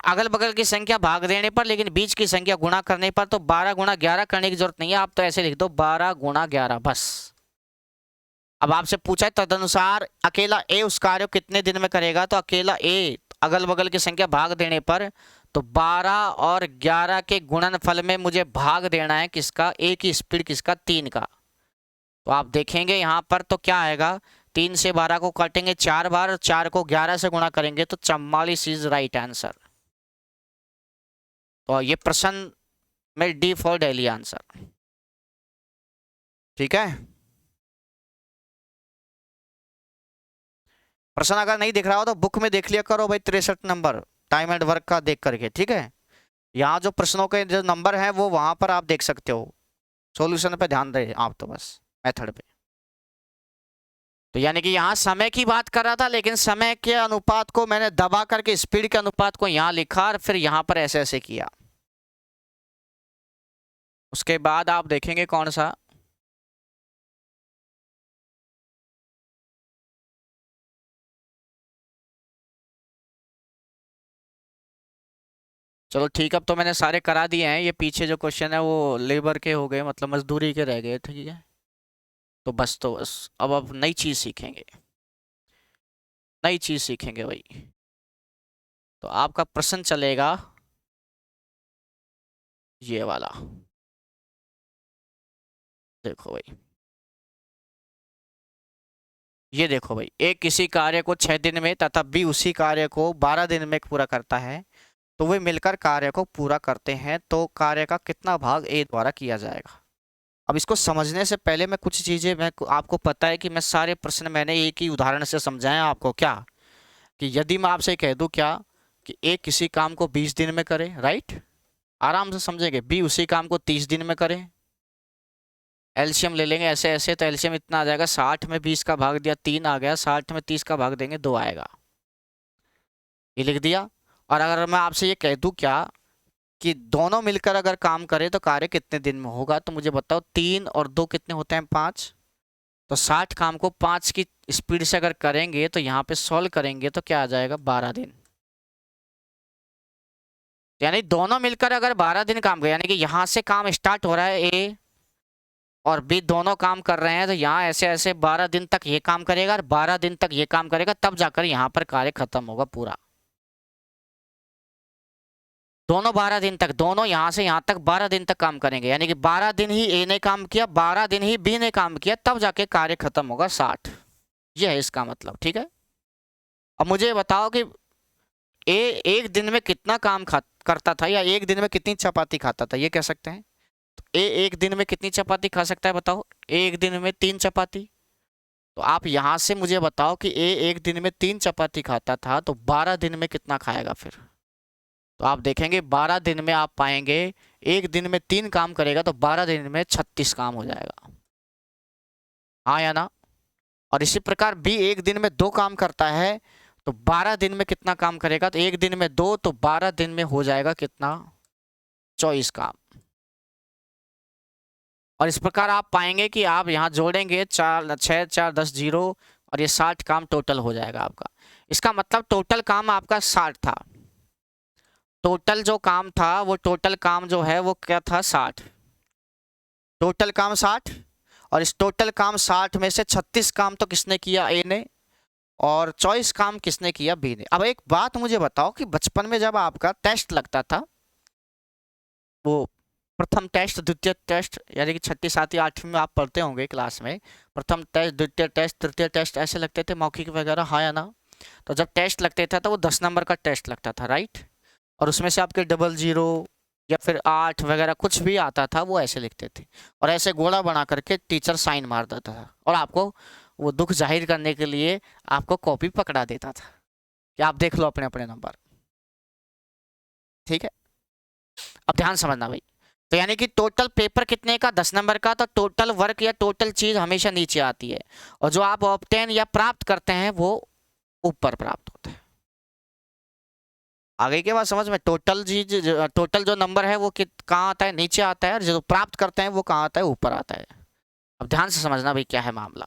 अगल बगल की संख्या भाग देने पर, लेकिन बीच की संख्या गुणा करने पर, तो 12 गुणा 11 करने की जरूरत नहीं है, आप तो ऐसे लिख दो 12 गुणा 11 बस। अब आपसे पूछा है तदनुसार अकेला ए उस कार्य को कितने दिन में करेगा, तो अकेला ए अगल बगल की संख्या भाग देने पर, तो 12 और 11 के गुणनफल में मुझे भाग देना है किसका? ए की स्पीड किसका? 3 का। तो आप देखेंगे यहाँ पर तो क्या आएगा, 3 से 12 को काटेंगे 4 बार, 4 को 11 से गुणा करेंगे तो 44 इज राइट आंसर। तो ये प्रश्न में डी फॉर दिल्ली आंसर। ठीक है, प्रश्न अगर नहीं दिख रहा हो तो बुक में देख लिया करो भाई, 63 नंबर टाइम एंड वर्क का देख करके। ठीक है, यहाँ जो प्रश्नों के जो नंबर है वो वहां पर आप देख सकते हो, सॉल्यूशन पे ध्यान रहे आप तो बस, मेथड पे। तो यानी कि यहाँ समय की बात कर रहा था, लेकिन समय के अनुपात को मैंने दबा करके स्पीड के अनुपात को यहाँ लिखा और फिर यहाँ पर ऐसे ऐसे किया। उसके बाद आप देखेंगे कौन सा, चलो ठीक, अब तो मैंने सारे करा दिए हैं। ये पीछे जो क्वेश्चन है वो लेबर के हो गए, मतलब मजदूरी के रह गए। ठीक है, तो बस अब नई चीज सीखेंगे, नई चीज सीखेंगे भाई। तो आपका प्रश्न चलेगा ये वाला, देखो भाई, ये देखो भाई, ए किसी कार्य को 6 दिन में तथा बी उसी कार्य को 12 दिन में पूरा करता है, तो वे मिलकर कार्य को पूरा करते हैं, तो कार्य का कितना भाग ए द्वारा किया जाएगा। अब इसको समझने से पहले मैं कुछ चीजें, मैं आपको पता है कि मैं सारे प्रश्न मैंने एक ही उदाहरण से समझाए आपको। क्या कि यदि मैं आपसे कह दूं क्या, कि ए किसी काम को 20 दिन में करे, राइट, आराम से समझेंगे। बी उसी काम को 30 दिन में करे, एलसीएम ले लेंगे ऐसे ऐसे, तो एलसीएम इतना आ जाएगा, 60 में 20 का भाग दिया 3 आ गया, 60 में 30 का भाग देंगे 2 आएगा, ये लिख दिया। और अगर मैं आपसे ये कह दूं क्या, कि दोनों मिलकर अगर काम करें तो कार्य कितने दिन में होगा, तो मुझे बताओ 3 और 2 कितने होते हैं? 5। तो 60 काम को 5 की स्पीड से अगर करेंगे तो यहाँ पे सॉल्व करेंगे तो क्या आ जाएगा? 12 दिन। यानी दोनों मिलकर अगर 12 दिन काम करें, यानी कि यहाँ से काम स्टार्ट हो रहा है ए और बी दोनों काम कर रहे हैं, तो यहाँ ऐसे ऐसे 12 दिन तक ये काम करेगा और 12 दिन तक ये काम करेगा, तब जाकर यहाँ पर कार्य खत्म होगा पूरा। दोनों 12 दिन तक, दोनों यहाँ से यहाँ तक 12 दिन तक काम करेंगे, यानी कि 12 दिन ही ए ने काम किया, 12 दिन ही बी ने काम किया, तब जाके कार्य खत्म होगा 60। ये है इसका मतलब। ठीक है, अब मुझे बताओ कि ए एक दिन में कितना काम करता था, या एक दिन में कितनी चपाती खाता था, ये कह सकते हैं। तो ए एक दिन में कितनी चपाती खा सकता है बताओ? एक दिन में 3 चपाती। तो आप यहाँ से मुझे बताओ कि ए एक दिन में 3 चपाती खाता था, तो 12 दिन में कितना खाएगा फिर? तो आप देखेंगे 12 दिन में आप पाएंगे एक दिन में 3 काम करेगा तो 12 दिन में 36 काम हो जाएगा। हाँ या ना? और इसी प्रकार बी एक दिन में 2 काम करता है, तो 12 दिन में कितना काम करेगा? तो एक दिन में 2, तो 12 दिन में हो जाएगा कितना? 24 काम। और इस प्रकार आप पाएंगे कि आप यहाँ जोड़ेंगे 4 6 4 10 0 और ये 60 काम टोटल हो जाएगा आपका। इसका मतलब टोटल काम आपका 60 था। टोटल जो काम था वो टोटल काम जो है वो क्या था? 60। टोटल काम 60 और इस टोटल काम 60 में से 36 काम तो किसने किया? ए ने। और 24 काम किसने किया? बी ने। अब एक बात मुझे बताओ कि बचपन में जब आपका टेस्ट लगता था, वो प्रथम टेस्ट द्वितीय टेस्ट, यानी कि 6ठी 7वीं 8वीं में आप पढ़ते होंगे क्लास में, प्रथम टेस्ट द्वितीय टेस्ट तृतीय टेस्ट ऐसे लगते थे मौखिक वगैरह, हाँ या ना? तो जब टेस्ट लगते थे तो वो 10 नंबर का टेस्ट लगता था, राइट? और उसमें से आपके 00 या फिर 8 वगैरह कुछ भी आता था वो ऐसे लिखते थे, और ऐसे गोला बना करके टीचर साइन मार देता था, और आपको वो दुख जाहिर करने के लिए आपको कॉपी पकड़ा देता था कि आप देख लो अपने अपने नंबर। ठीक है, अब ध्यान समझना भाई। तो यानी कि टोटल पेपर कितने का? 10 नंबर का। तो टोटल वर्क या टोटल चीज हमेशा नीचे आती है, और जो आप ऑब्टेन या प्राप्त करते हैं वो ऊपर प्राप्त होता है। आगे के बाद समझ में? टोटल चीज, टोटल जो नंबर है वो कहाँ आता है? नीचे आता है, और जो प्राप्त करते हैं वो कहाँ आता है? ऊपर आता है। अब ध्यान से समझना भाई क्या है मामला।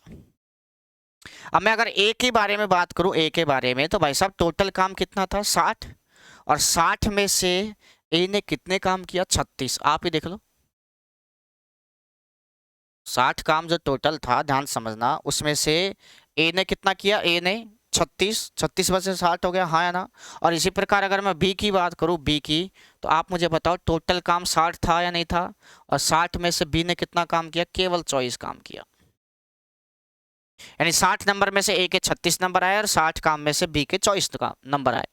अब मैं अगर ए के बारे में बात करूं, ए के बारे में, तो भाई साहब टोटल काम कितना था? 60। और 60 में से ए ने कितने काम किया? 36। आप ही देख लो, 60 काम जो टोटल था, ध्यान समझना, उसमें से ए ने कितना किया? ए ने 36। 36 में से 60 हो गया, हाँ या ना? और इसी प्रकार अगर मैं बी की बात करूं, बी की, तो आप मुझे बताओ टोटल काम 60 था या नहीं था? और 60 में से बी ने कितना काम किया? केवल 24 काम किया। यानी 60 नंबर में से ए के 36 नंबर आए और 60 काम में से बी के 24 नंबर आए।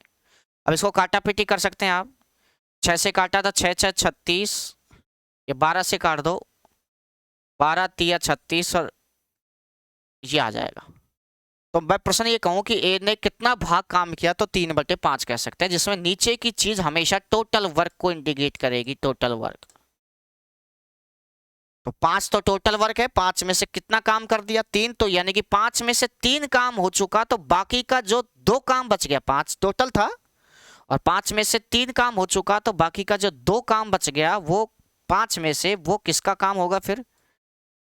अब इसको काटा पीटी कर सकते हैं आप। 6 से काटा था 6 6 36, ये 12 से काट दो, 12 3 36, और ये आ जाएगा। तो मैं प्रश्न ये कहूं कि ए ने कितना भाग काम किया, तो 3/5 कह सकते हैं, जिसमें नीचे की चीज हमेशा टोटल वर्क को इंडिकेट करेगी, टोटल वर्क। तो 5 तो टोटल वर्क है, 5 में से कितना काम कर दिया? 3। तो यानी कि 5 में से 3 काम हो चुका, तो बाकी का जो 2 काम बच गया, 5 टोटल था और 5 में से 3 काम हो चुका, तो बाकी का जो 2 काम बच गया वो 5 में से वो किसका काम होगा? फिर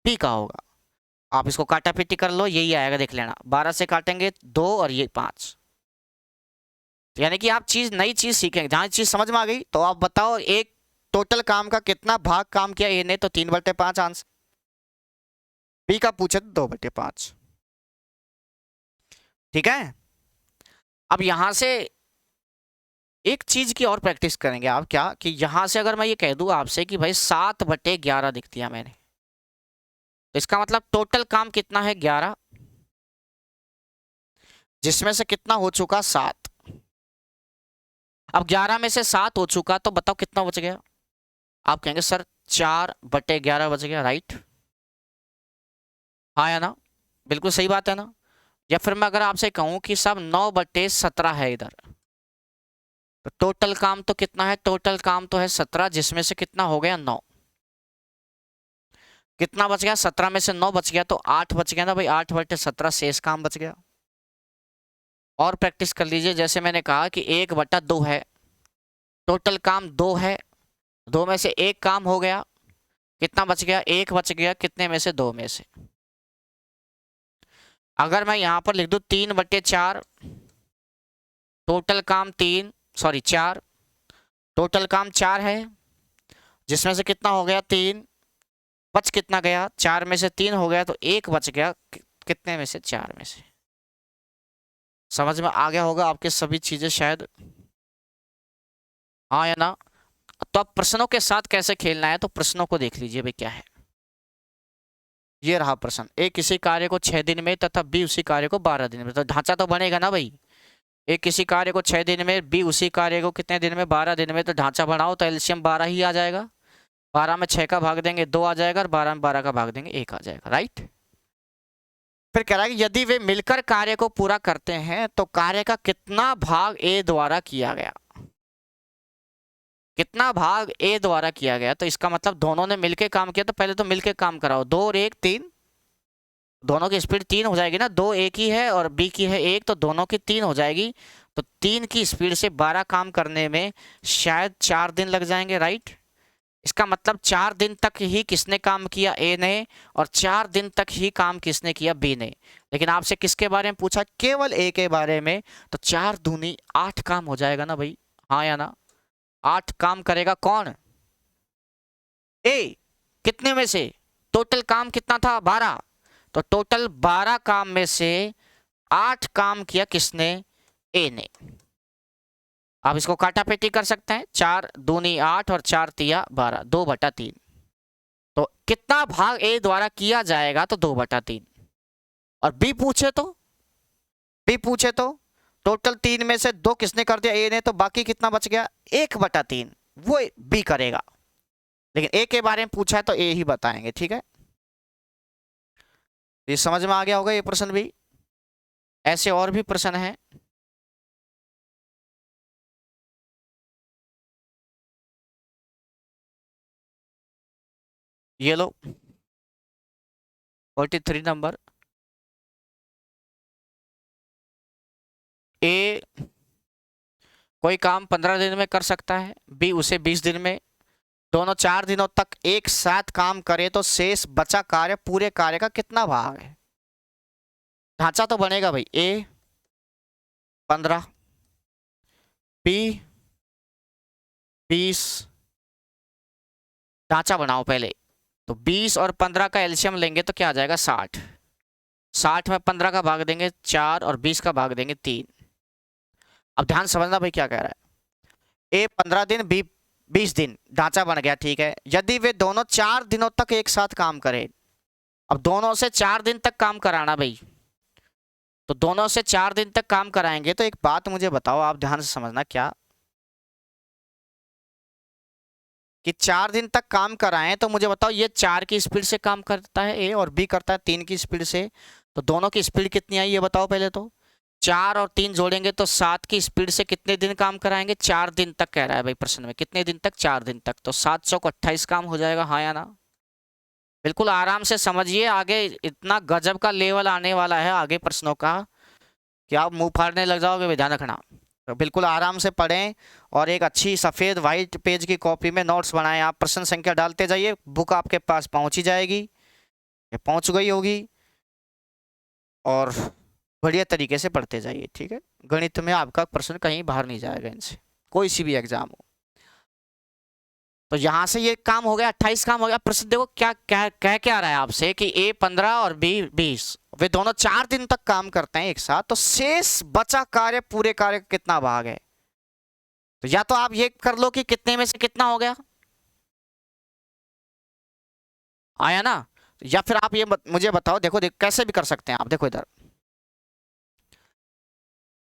बी का होगा। आप इसको काटा पीटी कर लो, यही आएगा, देख लेना। 12 से काटेंगे 2 और ये 5। तो यानी कि आप चीज नई चीज सीखेंगे। जहां चीज समझ में आ गई तो आप बताओ एक टोटल काम का कितना भाग काम किया ए ने? तो 3/5 आंसर। बी का पूछे तो 2/5। ठीक है, अब यहां से एक चीज की और प्रैक्टिस करेंगे आप, क्या कि यहां से अगर मैं ये कह दूं आपसे कि भाई 7/11 दिख दिया मैंने, तो इसका मतलब टोटल काम कितना है? 11, जिसमें से कितना हो चुका? 7। अब 11 में से 7 हो चुका, तो बताओ कितना बच गया? आप कहेंगे सर 4/11 बच गया, राइट? हाँ या ना? बिल्कुल सही बात है ना? या फिर मैं अगर आपसे कहूं कि सब 9/17 है इधर, तो टोटल काम तो कितना है? टोटल काम तो है 17, जिसमें से कितना हो गया? 9। कितना बच गया? 17 में से 9 बच गया, तो 8 बच गया ना भाई। 8/17 शेष काम बच गया। और प्रैक्टिस कर लीजिए, जैसे मैंने कहा कि 1/2 है, टोटल काम 2 है, 2 में से 1 काम हो गया, कितना बच गया? 1 बच गया, कितने में से? 2 में से। अगर मैं यहां पर लिख दूं 3/4, टोटल काम 4, टोटल काम 4 है, जिसमें से कितना हो गया? 3। बच कितना गया? 4 में से 3 हो गया, तो 1 बच गया, कितने में से? 4 में से। समझ में आ गया होगा आपके सभी चीजें शायद, हाँ या ना? तो अब प्रश्नों के साथ कैसे खेलना है, तो प्रश्नों को देख लीजिए भाई क्या है। ये रहा प्रश्न, ए किसी कार्य को 6 दिन में तथा बी उसी कार्य को 12 दिन में। तो ढांचा तो बनेगा ना भाई। ए किसी कार्य को 6 दिन में, बी उसी कार्य को कितने दिन में? 12 दिन में। तो ढांचा बनाओ तो एलसीएम 12 ही आ जाएगा। 12 में 6 का भाग देंगे 2 आ जाएगा, और 12 में 12 का भाग देंगे 1 आ जाएगा, राइट? फिर कह रहा है कि यदि वे मिलकर कार्य को पूरा करते हैं तो कार्य का कितना भाग ए द्वारा किया गया, कितना भाग ए द्वारा किया गया। तो इसका मतलब दोनों ने मिलके काम किया, तो पहले तो मिलके काम कराओ। 2 और 1 3, दोनों की स्पीड 3 हो जाएगी ना। 2 ए की है और बी की है 1, तो दोनों की 3 हो जाएगी। तो 3 की स्पीड से 12 काम करने में शायद 4 दिन लग जाएंगे, राइट। इसका मतलब 4 दिन तक ही किसने काम किया, ए ने, और 4 दिन तक ही काम किसने किया, बी ने। लेकिन आपसे किसके बारे में पूछा, केवल ए के बारे में। तो 4 दूनी 8 काम हो जाएगा ना भाई, हाँ या ना। 8 काम करेगा कौन, ए। कितने में से, टोटल काम कितना था 12, तो टोटल 12 काम में से 8 काम किया किसने, ए ने। आप इसको काटापेटी कर सकते हैं, 4 दूनी 8 और 4 तिया 12, 2/3। तो कितना भाग ए द्वारा किया जाएगा, तो 2/3। और बी पूछे तो, बी पूछे तो टोटल 3 में से 2 किसने कर दिया, ए ने, तो बाकी कितना बच गया, 1/3, वो बी करेगा। लेकिन ए के बारे में पूछा है तो ए ही बताएंगे, ठीक है। ये समझ में आ गया होगा ये प्रश्न भी। ऐसे और भी प्रश्न हैं। ये लो 43 नंबर। ए कोई काम 15 दिन में कर सकता है, बी उसे 20 दिन में। दोनों 4 दिनों तक एक साथ काम करे तो शेष बचा कार्य पूरे कार्य का कितना भाग है। ढांचा तो बनेगा भाई, ए 15, बी 20। ढांचा बनाओ पहले। तो 20 और 15 का एलसीएम लेंगे तो क्या आ जाएगा, 60। 60 में 15 का भाग देंगे 4 और 20 का भाग देंगे 3। अब ध्यान समझना भाई क्या कह रहा है। ए 15 दिन, बी 20 दिन, ढांचा बन गया, ठीक है। यदि वे दोनों 4 दिनों तक एक साथ काम करें, अब दोनों से 4 दिन तक काम कराना भाई, तो दोनों से 4 दिन तक काम कराएंगे। तो एक बात मुझे बताओ, आप ध्यान से समझना, क्या कि 4 दिन तक काम कराएं तो मुझे बताओ, ये 4 की स्पीड से काम करता है ए और बी करता है 3 की स्पीड से। तो दोनों की स्पीड कितनी आई ये बताओ पहले तो। 4 और 3 जोड़ेंगे तो 7 की स्पीड से कितने दिन काम कराएंगे, 4 दिन तक कह रहा है भाई प्रश्न में। कितने दिन तक, 4 दिन तक। तो 7 चौक 28 काम हो जाएगा, हाँ या ना। बिल्कुल आराम से समझिए, आगे इतना गजब का लेवल आने वाला है आगे प्रश्नों का कि आप मुंह फाड़ने लग जाओगे, ध्यान रखना। तो बिल्कुल आराम से पढ़ें और एक अच्छी सफ़ेद वाइट पेज की कॉपी में नोट्स बनाएं। आप प्रश्न संख्या डालते जाइए, बुक आपके पास पहुंच ही जाएगी, ये पहुंच गई होगी। और बढ़िया तरीके से पढ़ते जाइए, ठीक है। गणित में आपका प्रश्न कहीं बाहर नहीं जाएगा इनसे, कोई सी भी एग्जाम हो। तो यहां से ये काम हो गया, 28 काम हो गया। प्रश्न देखो क्या कह क्या रहा है आपसे कि ए 15 और बी 20, वे दोनों 4 दिन तक काम करते हैं एक साथ, तो शेष बचा कार्य पूरे कार्य का कितना भाग है। तो या तो आप ये कर लो कि कितने में से कितना हो गया, आया ना। या फिर आप ये मुझे बताओ, देखो कैसे भी कर सकते हैं आप, देखो इधर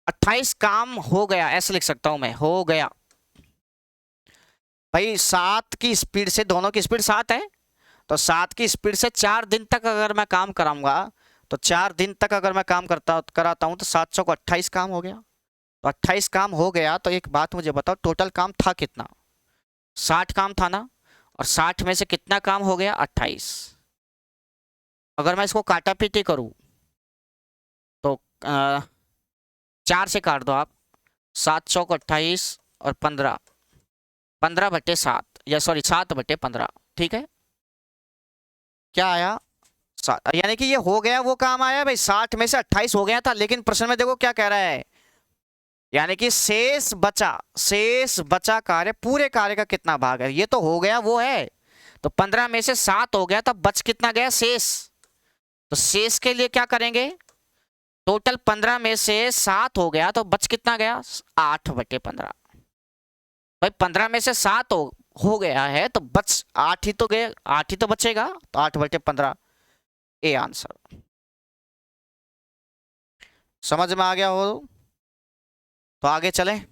28 काम हो गया, ऐसे लिख सकता हूं मैं, हो गया भाई। 7 की स्पीड से, दोनों की स्पीड 7 है, तो 7 की स्पीड से 4 दिन तक अगर मैं काम कराऊंगा, तो 4 दिन तक अगर मैं काम कराता हूं तो 7 चौक 28 काम हो गया। तो 28 काम हो गया, तो एक बात मुझे बताओ, टोटल काम था कितना, 60 काम था ना। और 60 में से कितना काम हो गया, 28। अगर मैं इसको काटा पीटी करूं तो 4 से काट दो आप, 7 चौक 28 और 15, 15/7, या सॉरी 7/15, ठीक है। क्या आया, यानी कि ये हो गया वो काम आया भाई। 60 में से 28 हो गया था, लेकिन प्रश्न में देखो क्या कह रहा है, यानी कि शेष बचा कार्य पूरे कार्य का कितना भाग है। ये तो हो गया वो है, तो 15 में से 7 हो गया, तो बच कितना गया, शेष। तो शेष के लिए क्या करेंगे, टोटल 15 में से 7 हो गया, तो बच कितना गया, 8/15। भाई 15 में से 7 हो गया है, तो बच 8 ही तो गए, 8 ही तो बचेगा, तो 8/15 ए आंसर। समझ में आ गया हो तो आगे चलें।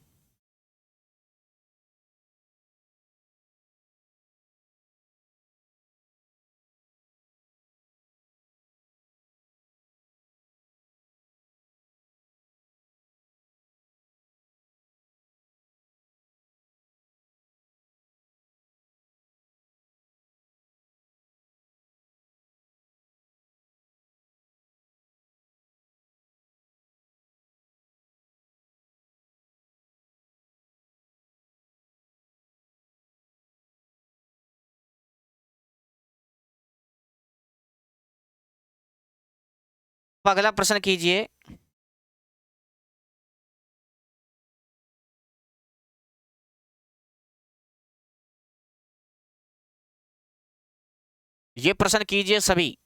अब अगला प्रश्न कीजिए। ये प्रश्न कीजिए सभी।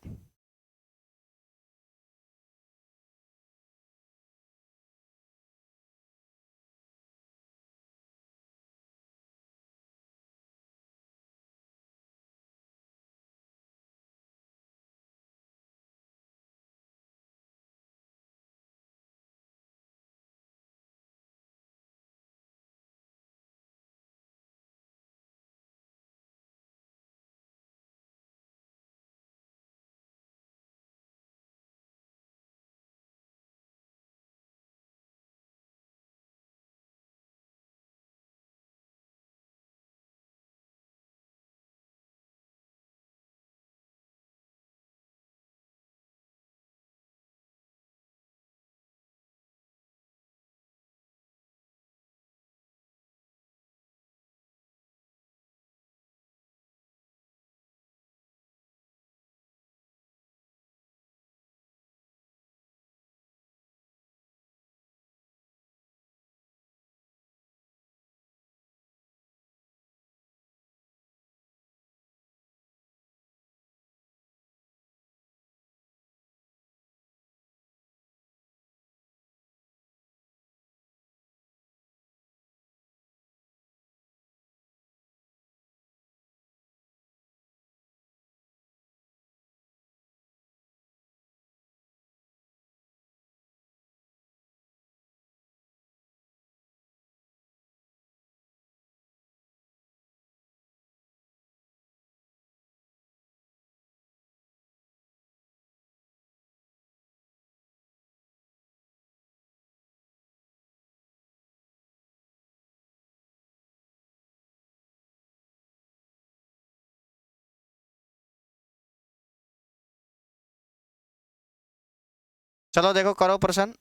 चलो देखो, करो प्रश्न।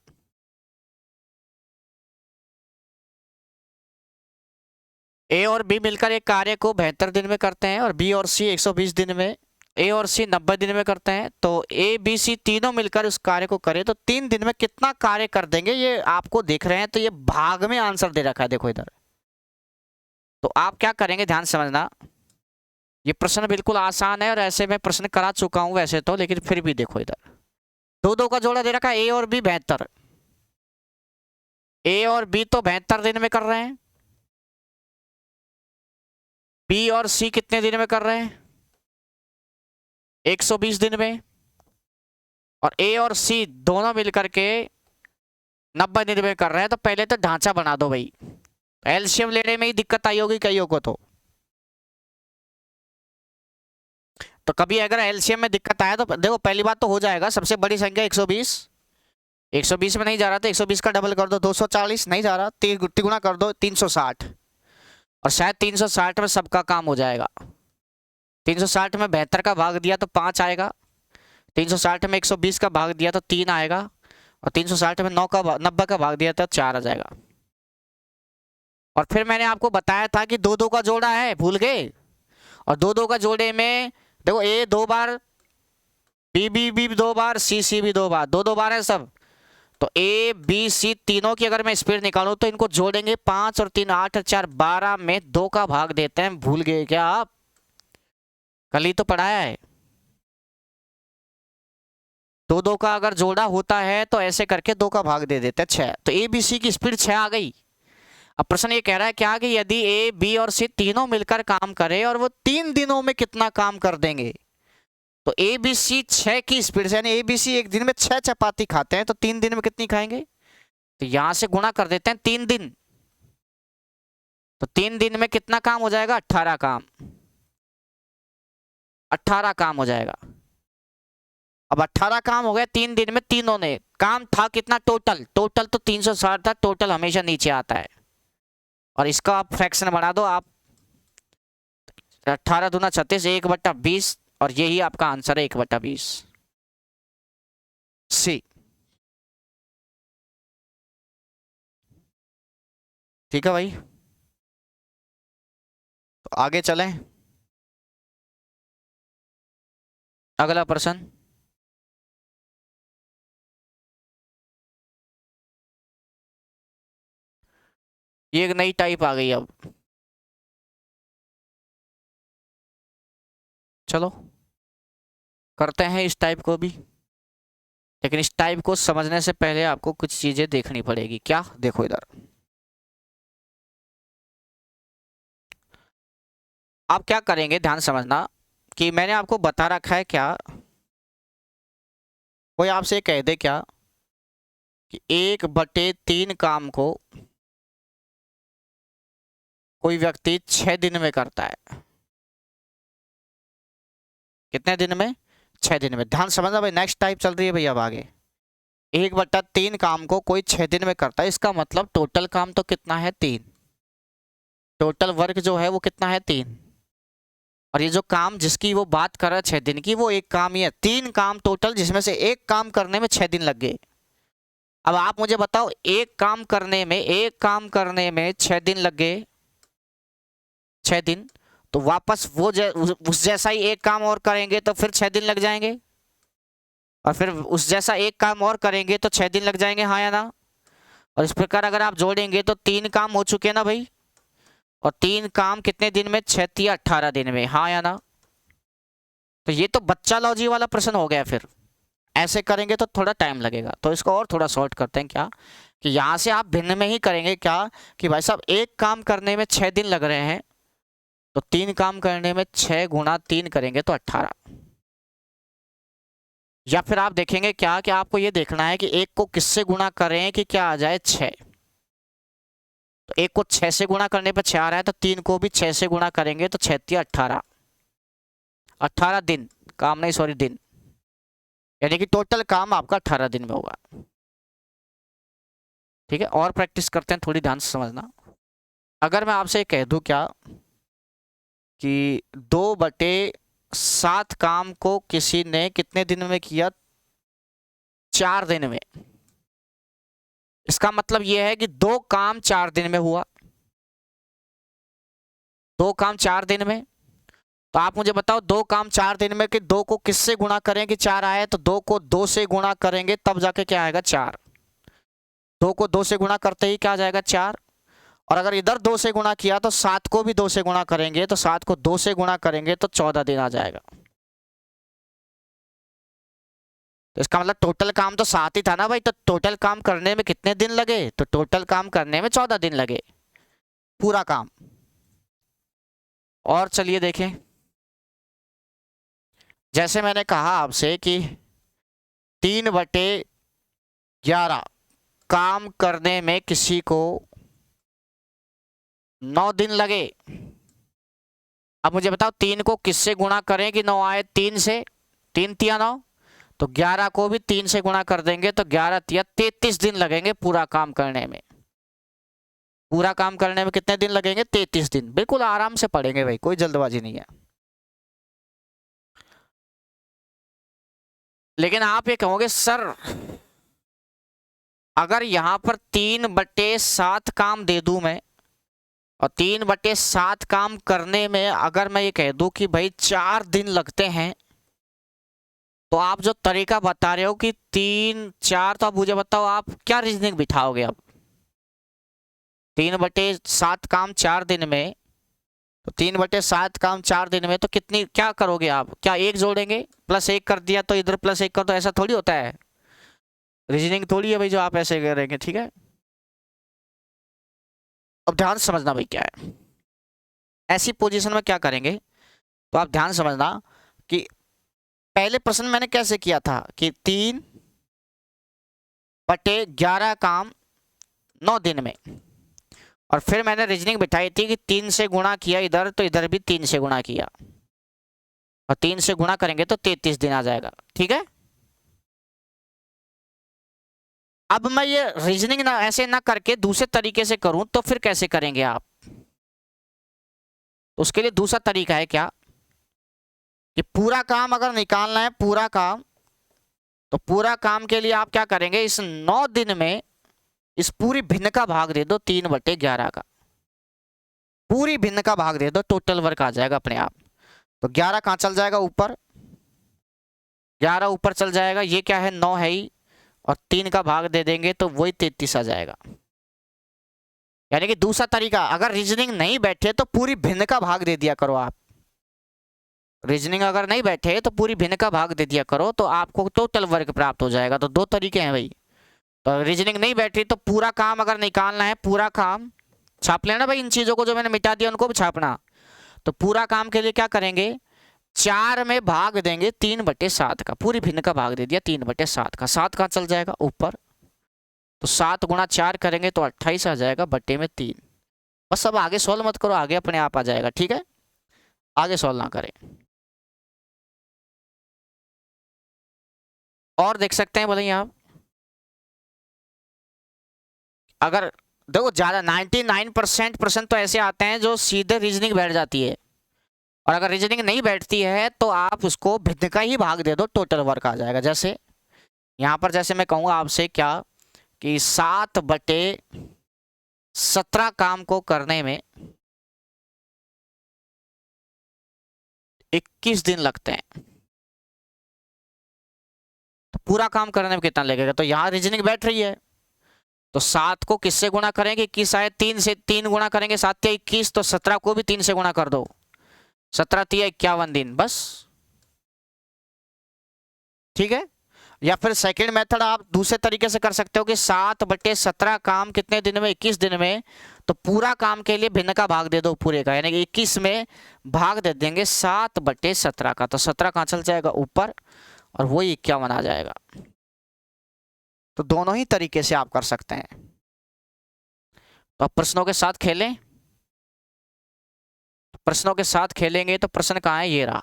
ए और बी मिलकर एक कार्य को 72 दिन में करते हैं और बी और सी 120 दिन में, ए और सी 90 दिन में करते हैं। तो ए बी सी तीनों मिलकर उस कार्य को करें तो 3 दिन में कितना कार्य कर देंगे? ये आपको देख रहे हैं तो ये भाग में आंसर दे रखा है, देखो इधर। तो आप क्या करेंगे, ध्यान से समझना। ये प्रश्न बिल्कुल आसान है और ऐसे मैं प्रश्न करा चुका हूं वैसे तो, लेकिन फिर भी देखो इधर। दो दो का जोड़ा दे रखा है, ए और बी 72। ए और बी तो 72 दिन में कर रहे हैं। बी और सी कितने दिन में कर रहे हैं? 120 दिन में। और ए और सी दोनों मिलकर के 90 दिन में कर रहे हैं। तो पहले तो ढांचा बना दो भाई, एलसीएम लेने में ही दिक्कत आई होगी कईयों को। तो कभी अगर एलसीएम में दिक्कत आया तो देखो, पहली बात तो हो जाएगा। सबसे बड़ी संख्या 120, 120 में नहीं जा रहा तो 120 का डबल कर दो, 240 नहीं जा रहा, तिगुना कर दो 360। और शायद 360 में सबका काम हो जाएगा। 360 में 72 का भाग दिया तो 5 आएगा, 360 में 120 का भाग दिया तो 3 आएगा, और 360 में 90 का भाग दिया तो 4 आ जाएगा। और फिर मैंने आपको बताया था कि दो दो का जोड़ा है, भूल गए? और दो दो का जोड़े में देखो, ए 2 बार, बी 2 बार, सी भी 2 बार, दो बार है सब। तो ए बी सी तीनों की अगर मैं स्पीड निकालूं तो इनको जोड़ेंगे 5 और 3 8 और 4 12 में 2 का भाग देते हैं। भूल गए क्या आप? कल ही तो पढ़ाया है। दो दो का अगर जोड़ा होता है तो ऐसे करके 2 का भाग दे देते हैं 6। तो ए बी सी की स्पीड 6 आ गई। अब प्रश्न ये कह रहा है क्या कि यदि ए बी और सी तीनों मिलकर काम करे और वो 3 दिनों में कितना काम कर देंगे? तो ए बी सी 6 की स्पीड से, यानी ए बी सी एक दिन में 6 चपाती खाते हैं, तो 3 दिन में कितनी खाएंगे? तो यहां से गुणा कर देते हैं 3 दिन। तो 3 दिन में कितना काम हो जाएगा? 18 काम। 18 काम हो जाएगा। अब 18 काम हो गया 3 दिन में। तीनों ने काम था कितना टोटल? टोटल तो 360 था। टोटल हमेशा नीचे आता है। और इसका आप फ्रैक्शन बढ़ा दो आप, 18 दूना 36, 1/20। और यही आपका आंसर है, 1/20 सी। ठीक है भाई, तो आगे चलें। अगला प्रश्न। ये एक नई टाइप आ गई अब। चलो करते हैं इस टाइप को भी, लेकिन इस टाइप को समझने से पहले आपको कुछ चीजें देखनी पड़ेगी। क्या? देखो इधर, आप क्या करेंगे ध्यान समझना कि मैंने आपको बता रखा है क्या, कोई आपसे कह दे क्या कि 1/3 काम को कोई व्यक्ति 6 दिन में करता है। कितने दिन में? 6 दिन में। ध्यान समझना भाई, नेक्स्ट टाइप चल रही है भैया अब आगे। 1/3 काम को कोई 6 दिन में करता है, इसका मतलब टोटल काम तो कितना है? 3। टोटल वर्क जो है वो कितना है? 3। और ये जो काम जिसकी वो बात कर रहा है 6 दिन की, वो एक काम ही है। 3 काम टोटल, जिसमें से एक काम करने में 6 दिन लग गए। अब आप मुझे बताओ, एक काम करने में 6 दिन लग गए, 6 दिन, तो वापस वो उस जैसा ही एक काम और करेंगे तो फिर 6 दिन लग जाएंगे, और फिर उस जैसा एक काम और करेंगे तो 6 दिन लग जाएंगे, हाँ या ना? और इस प्रकार अगर आप जोड़ेंगे तो 3 काम हो चुके हैं ना भाई, और 3 काम कितने दिन में? 6 या 18 दिन में, हाँ या ना? तो ये तो बच्चा लॉजी वाला प्रश्न हो गया। फिर ऐसे करेंगे तो थोड़ा टाइम लगेगा, तो इसको और थोड़ा शॉर्ट करते हैं। क्या कि यहाँ से आप भिन्न में ही करेंगे क्या कि भाई साहब एक काम करने में 6 दिन लग रहे हैं, तो 3 काम करने में 6 गुणा 3 करेंगे तो 18। या फिर आप देखेंगे क्या कि आपको ये देखना है कि एक को किससे गुणा करें कि क्या आ जाए? 6। तो एक को 6 से गुणा करने पर 6 आ रहा है, तो 3 को भी 6 से गुणा करेंगे तो 6 या 18। 18 दिन, काम नहीं सॉरी दिन, यानी कि टोटल काम आपका 18 दिन में होगा। ठीक है, और प्रैक्टिस करते हैं, थोड़ी ध्यान से समझना। अगर मैं आपसे कह दूं क्या कि 2/7 काम को किसी ने कितने दिन में किया? 4 दिन में। इसका मतलब यह है कि 2 काम 4 दिन में हुआ, 2 काम 4 दिन में। तो आप मुझे बताओ, 2 काम 4 दिन में कि 2 को किससे गुणा करें कि 4 आए? तो 2 को 2 से गुणा करेंगे तब जाके क्या आएगा? 4। 2 को 2 से गुणा करते ही क्या आ जाएगा? 4। और अगर इधर 2 से गुणा किया तो 7 को भी 2 से गुणा करेंगे, तो 7 को 2 से गुणा करेंगे तो 14 दिन आ जाएगा। तो इसका मतलब टोटल काम तो 7 ही था ना भाई, तो टोटल काम करने में कितने दिन लगे? तो टोटल काम करने में 14 दिन लगे, पूरा काम। और चलिए देखें, जैसे मैंने कहा आपसे कि 3/11 काम करने में किसी को 9 दिन लगे। अब मुझे बताओ 3 को किससे गुणा करें कि 9 आए? 3 से। 3 तिया 9, तो 11 को भी 3 से गुणा कर देंगे तो 11 तिया 33 दिन लगेंगे पूरा काम करने में। पूरा काम करने में कितने दिन लगेंगे? 33 दिन। बिल्कुल आराम से पढ़ेंगे भाई, कोई जल्दबाजी नहीं है। लेकिन आप ये कहोगे सर, अगर यहां पर 3/7 काम दे दूं मैं, और 3/7 काम करने में अगर मैं ये कह दूं कि भाई 4 दिन लगते हैं, तो आप जो तरीका बता रहे हो कि 3 4, तो आप मुझे बताओ आप क्या रीजनिंग बिठाओगे? अब 3/7 काम 4 दिन में, तो 3/7 काम 4 दिन में, तो कितनी क्या करोगे आप? क्या 1 जोड़ेंगे? +1 कर दिया तो इधर +1 कर दो, ऐसा थोड़ी होता है। रीजनिंग थोड़ी है भाई जो आप ऐसे करेंगे। ठीक है, अब ध्यान समझना भाई क्या है ऐसी पोजीशन में क्या करेंगे। तो आप ध्यान समझना कि पहले प्रश्न मैंने कैसे किया था कि 3/11 काम 9 दिन में, और फिर मैंने रीजनिंग बिठाई थी कि 3 से गुणा किया इधर, तो इधर भी 3 से गुणा किया, और 3 से गुणा करेंगे तो 33 दिन आ जाएगा। ठीक है, अब मैं ये रीजनिंग ना ऐसे ना करके दूसरे तरीके से करूं तो फिर कैसे करेंगे आप? उसके लिए दूसरा तरीका है क्या कि पूरा काम अगर निकालना है, पूरा काम, तो पूरा काम के लिए आप क्या करेंगे? इस 9 दिन में इस पूरी भिन्न का भाग दे दो 3/11 का, पूरी भिन्न का भाग दे दो, टोटल वर्क आ जाएगा अपने आप। तो 11 कहाँ चल जाएगा? ऊपर। 11 ऊपर चल जाएगा, ये क्या है? 9 है ही, और 3 का भाग दे देंगे तो वही 33 आ जाएगा। यानी कि दूसरा तरीका, अगर रीजनिंग नहीं बैठे तो पूरी भिन्न का भाग दे दिया करो आप। रीजनिंग अगर नहीं बैठे तो पूरी भिन्न का भाग दे दिया करो, तो आपको टोटल वर्ग प्राप्त हो जाएगा। तो दो तरीके हैं भाई। तो रीजनिंग नहीं बैठी तो पूरा काम अगर निकालना है, पूरा काम छाप लेना भाई, इन चीजों को जो मैंने मिटा दिया उनको भी छापना। तो पूरा काम के लिए क्या करेंगे, 4 में भाग देंगे 3/7 का, पूरी भिन्न का भाग दे दिया 3/7 का। 7 कहाँ चल जाएगा ऊपर, तो 7 गुणा 4 करेंगे तो 28 आ जाएगा बट्टे में 3। बस अब आगे सॉल्व मत करो, आगे अपने आप आ जाएगा। ठीक है, आगे सॉल्व ना करें। और देख सकते हैं बोले आप, अगर देखो ज्यादा 99% प्रश्न तो ऐसे आते हैं जो सीधे रीजनिंग बैठ जाती है, और अगर रीजनिंग नहीं बैठती है तो आप उसको भिन्न का ही भाग दे दो, टोटल वर्क आ जाएगा। जैसे यहाँ पर जैसे मैं कहूँगा आपसे क्या कि 7/17 काम को करने में 21 दिन लगते हैं, तो पूरा काम करने में कितना लगेगा। तो यहाँ रीजनिंग बैठ रही है, तो 7 को किससे गुणा करेंगे, 21 आए, 3 से 3 गुणा करेंगे, 7 या 21, तो 17 को भी 3 से गुणा कर दो, 17 3 51 दिन बस। ठीक है, या फिर सेकंड मेथड आप दूसरे तरीके से कर सकते हो कि 7/17 काम कितने दिन में, 21 दिन में, तो पूरा काम के लिए भिन्न का भाग दे दो पूरे का, यानी कि 21 में भाग दे देंगे 7/17 का, तो 17 कहाँ चल जाएगा ऊपर, और वही 51 आ जाएगा। तो दोनों ही तरीके से आप कर सकते हैं। तो अब प्रश्नों के साथ खेलें, प्रश्नों के साथ खेलेंगे तो प्रश्न कहाँ है, ये रहा।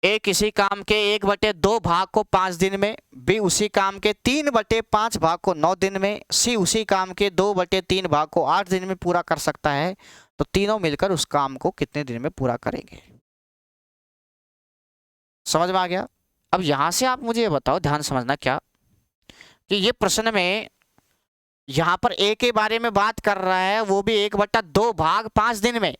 ए किसी काम के 1/2 भाग को 5 दिन में, बी उसी काम के 3/5 भाग को 9 दिन में, सी उसी काम के 2/3 भाग को 8 दिन में पूरा कर सकता है, तो तीनों मिलकर उस काम को कितने दिन में पूरा करेंगे। समझ में आ गया। अब यहां से आप मुझे ये बताओ, ध्यान समझना क्या, कि ये प्रश्न में यहां पर ए के बारे में बात कर रहा है, वो भी 1/2 भाग 5 दिन में,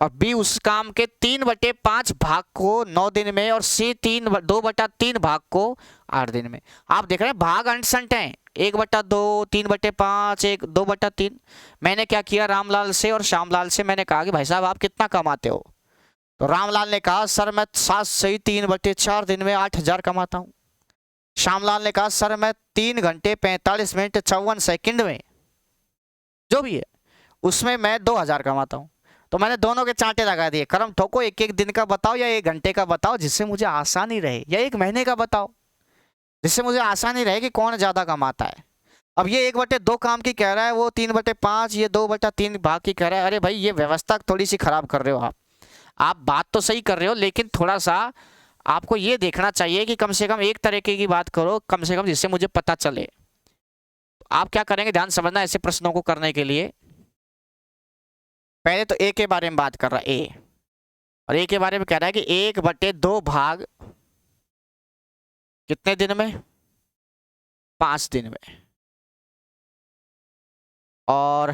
और बी उस काम के 3/5 भाग को 9 दिन में, और सी 2/3 भाग को 8 दिन में। आप देख रहे हैं भाग अंशंट हैं, 1/2, 3/5, 2/3। मैंने क्या किया, रामलाल से और श्यामलाल से मैंने कहा कि भाई साहब आप कितना कमाते हो, तो रामलाल ने कहा सर मैं 7 से 3/4 दिन में 8,000 कमाता हूँ। श्यामलाल ने कहा सर मैं 3 घंटे 45 मिनट 54 सेकंड में, जो भी है उसमें मैं 2,000 कमाता हूँ। तो मैंने दोनों के चांटे लगा दिए, कर्म ठोको, एक एक दिन का बताओ या 1 घंटे का बताओ जिससे मुझे आसानी रहे, या 1 महीने का बताओ जिससे मुझे आसानी रहे कि कौन ज्यादा कमाता है। अब ये 1/2 काम की कह रहा है, वो 3/5, ये 2/3 भाग की कह रहा है। अरे भाई ये व्यवस्था थोड़ी सी खराब कर रहे हो आप बात तो सही कर रहे हो, लेकिन थोड़ा सा आपको ये देखना चाहिए कि कम से कम एक तरीके की बात करो, कम से कम जिससे मुझे पता चले। आप क्या करेंगे, ध्यान समझना, ऐसे प्रश्नों को करने के लिए पहले तो ए के बारे में बात कर रहा है, ए, और ए के बारे में कह रहा है कि 1/2 भाग कितने दिन में, 5 दिन में। और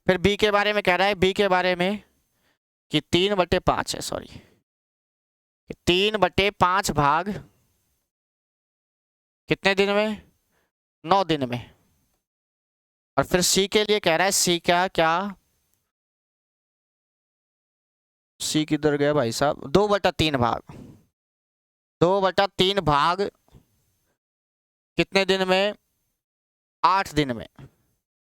फिर बी के बारे में कह रहा है, बी के बारे में कि 3/5 है, सॉरी 3/5 भाग कितने दिन में, 9 दिन में। और फिर सी के लिए कह रहा है, सी क्या क्या, सी किधर गया भाई साहब, 2/3 भाग, 2/3 भाग कितने दिन में, 8 दिन में।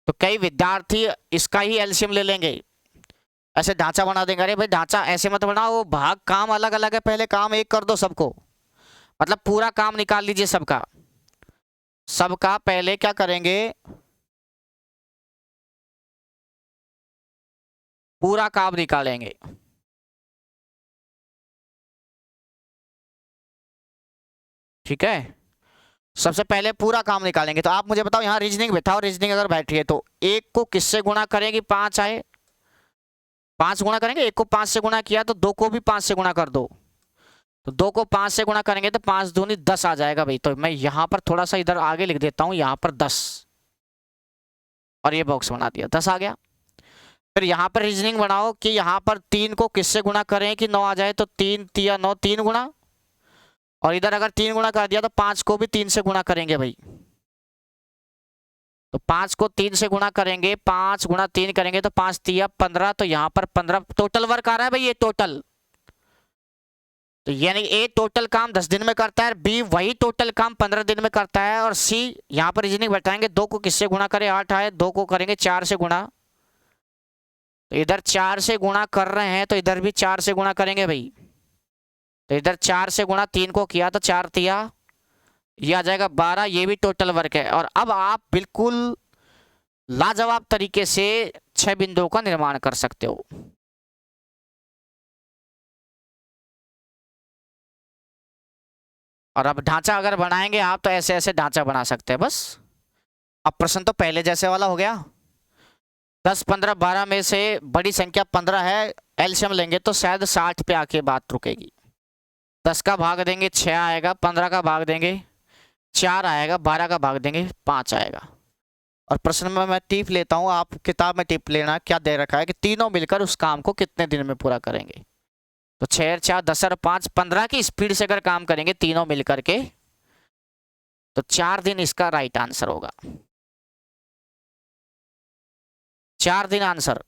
तो कई विद्यार्थी इसका ही एलसीएम ले लेंगे, ऐसे ढांचा बना देंगे। अरे भाई ढांचा ऐसे मत बनाओ, भाग काम अलग अलग है, पहले काम एक कर दो सबको, मतलब पूरा काम निकाल लीजिए सबका, सबका पहले क्या करेंगे, पूरा काम निकालेंगे। ठीक है, सबसे पहले पूरा काम निकालेंगे। तो आप मुझे बताओ, यहाँ रीजनिंग बैठा, रीजनिंग अगर बैठी है तो 1 को किससे गुणा करेंगे, 5 आए, 5 गुणा करेंगे, 1 को 5 से गुणा किया तो 2 को भी 5 से गुणा कर दो, तो 2 को 5 से गुणा करेंगे तो 5 दूनी 10 आ जाएगा भाई। तो मैं यहाँ पर थोड़ा सा इधर आगे लिख देता हूँ, यहाँ पर 10, और ये बॉक्स बना दिया, 10 आ गया। फिर यहाँ पर रीजनिंग बनाओ कि यहाँ पर 3 को किससे गुणा करें कि 9 आ जाए, तो 3 तिया 9, 3 गुणा, और इधर अगर 3 गुणा कर दिया तो 5 को भी 3 से गुणा करेंगे भाई। तो 5 को 3 से गुणा करेंगे, 5 गुणा 3 करेंगे तो 5 तिया 15, तो यहाँ पर 15 टोटल वर्क आ रहा है भाई, ये टोटल। तो यानी ए टोटल काम 10 दिन में करता है, बी वही टोटल काम 15 दिन में करता है, और सी यहाँ पर रीजनिंग बताएंगे 2 को किससे गुणा करें, 8 आए, 2 को करेंगे 4 से गुणा, तो इधर 4 से गुणा कर रहे हैं तो इधर भी 4 से गुणा करेंगे भाई। तो इधर 4 से गुणा 3 को किया तो 4 तिया ये आ जाएगा 12, ये भी टोटल वर्क है। और अब आप बिल्कुल लाजवाब तरीके से 6 बिंदुओं का निर्माण कर सकते हो। और अब ढांचा अगर बनाएंगे आप तो ऐसे ऐसे ढांचा बना सकते हैं बस। अब प्रश्न तो पहले जैसे वाला हो गया, 10 15 12 में से बड़ी संख्या 15 है, एलसीएम लेंगे तो शायद 60 पे आके बात रुकेगी। 10 का भाग देंगे 6 आएगा, 15 का भाग देंगे 4 आएगा, 12 का भाग देंगे 5 आएगा। और प्रश्न में मैं टिप लेता हूँ, आप किताब में टिप लेना, क्या दे रखा है कि तीनों मिलकर उस काम को कितने दिन में पूरा करेंगे। तो 6 4 10 और 5 15 की स्पीड से अगर काम करेंगे तीनों मिलकर के तो 4 दिन इसका राइट आंसर होगा। 4 दिन आंसर।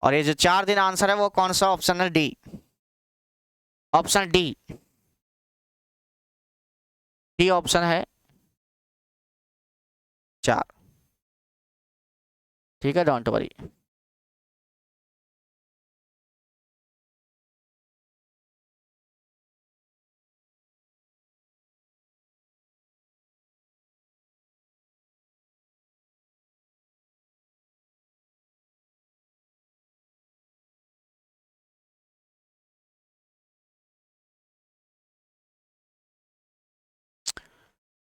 और ये जो 4 दिन आंसर है वो कौन सा ऑप्शन है, D, option D, D option है 4। ठीक है, डोंट वरी।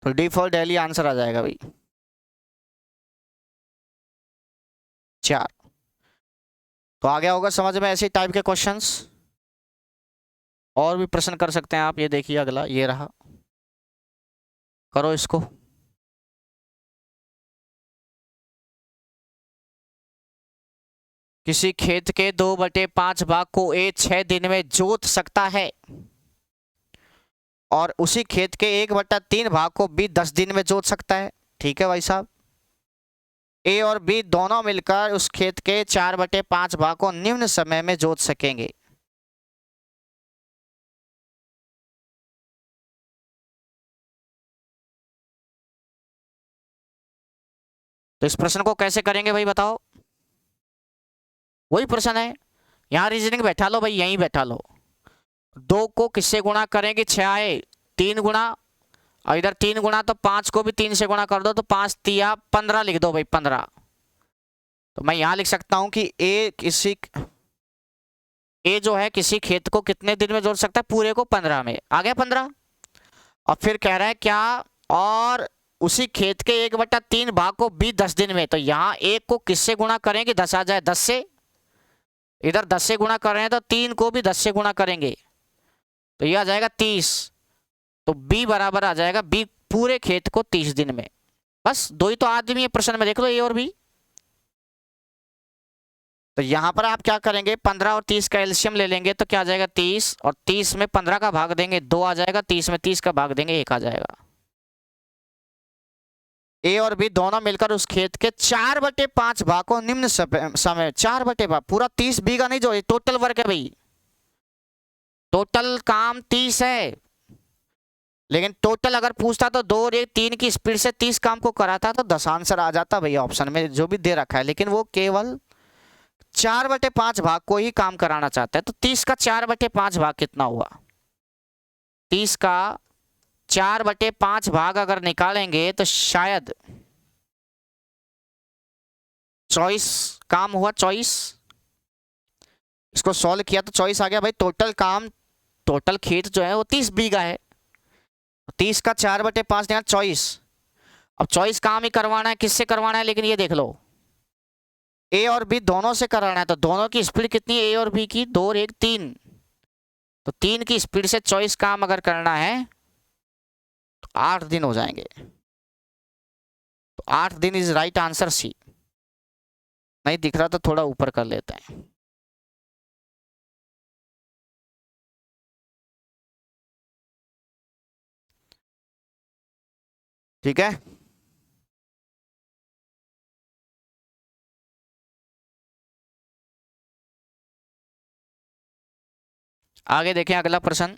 तो डी फॉर दिल्ली आंसर आ जाएगा भाई 4। तो आ गया होगा समझ में ऐसे टाइप के क्वेश्चंस। और भी प्रश्न कर सकते हैं आप, ये देखिए अगला ये रहा, करो इसको। किसी खेत के 2/5 भाग को ए 6 दिन में जोत सकता है और उसी खेत के 1/3 भाग को बी 10 दिन में जोत सकता है। ठीक है भाई साहब, ए और बी दोनों मिलकर उस खेत के 4/5 भाग को निम्न समय में जोत सकेंगे। तो इस प्रश्न को कैसे करेंगे भाई बताओ। वही प्रश्न है, यहां रीजनिंग बैठा लो भाई, यहीं बैठा लो। 2 को किससे गुणा करेंगे, 6 आए, 3 गुणा, और इधर 3 गुणा तो 5 को भी 3 से गुणा कर दो तो 5 तिया 15 लिख दो भाई 15। तो मैं यहां लिख सकता हूं कि ए जो है किसी खेत को कितने दिन में जोड़ सकता है, पूरे को 15 में, आ गया 15। और फिर कह रहा है क्या, और उसी खेत के 1/3 भाग को बी 10 दिन में, तो यहाँ 1 को किससे गुणा करेंगे, 10 आ जाए 10 से, इधर 10 से गुणा कर रहे हैं तो 3 को भी 10 से गुणा करेंगे तो ये आ जाएगा 30। तो बी बराबर आ जाएगा, बी पूरे खेत को 30 दिन में। बस दो ही तो आदमी है प्रश्न में, देख लो ए और बी। तो यहां पर आप क्या करेंगे, 15 और 30 का एलसीएम ले लेंगे तो क्या आ जाएगा 30, और 30 में 15 का भाग देंगे 2 आ जाएगा, 30 में 30 का भाग देंगे 1 आ जाएगा। ए और बी दोनों मिलकर उस खेत के 4/5 भाग को निम्न समय 4/5 पूरा 30 बीघा नहीं, जो टोटल वर्क है भाई, टोटल काम 30 है, लेकिन टोटल अगर पूछता तो 2 और 1 3 की स्पीड से 30 काम को कराता तो 10 आंसर आ जाता भैया ऑप्शन में जो भी दे रखा है, लेकिन वो केवल 4/5 भाग को ही काम कराना चाहता है। तो 30 का 4/5 भाग कितना हुआ, 30 का 4/5 भाग अगर निकालेंगे तो शायद 24 काम हुआ, 24। इसको सॉल्व किया तो 24 आ गया भाई। टोटल काम, टोटल खेत जो है वो 30 बीघा है, 30 का 4/5 निकाल 24। अब 24 काम ही करवाना है, किससे करवाना है, लेकिन ये देख लो ए और बी दोनों से कराना है, तो दोनों की स्पीड कितनी है ए और बी की, 2 और 1 3, तो 3 की स्पीड से 24 काम अगर करना है तो 8 दिन हो जाएंगे। तो 8 दिन इज राइट आंसर सी। नहीं दिख रहा तो थोड़ा ऊपर कर लेते हैं। ठीक है, आगे देखें अगला प्रश्न।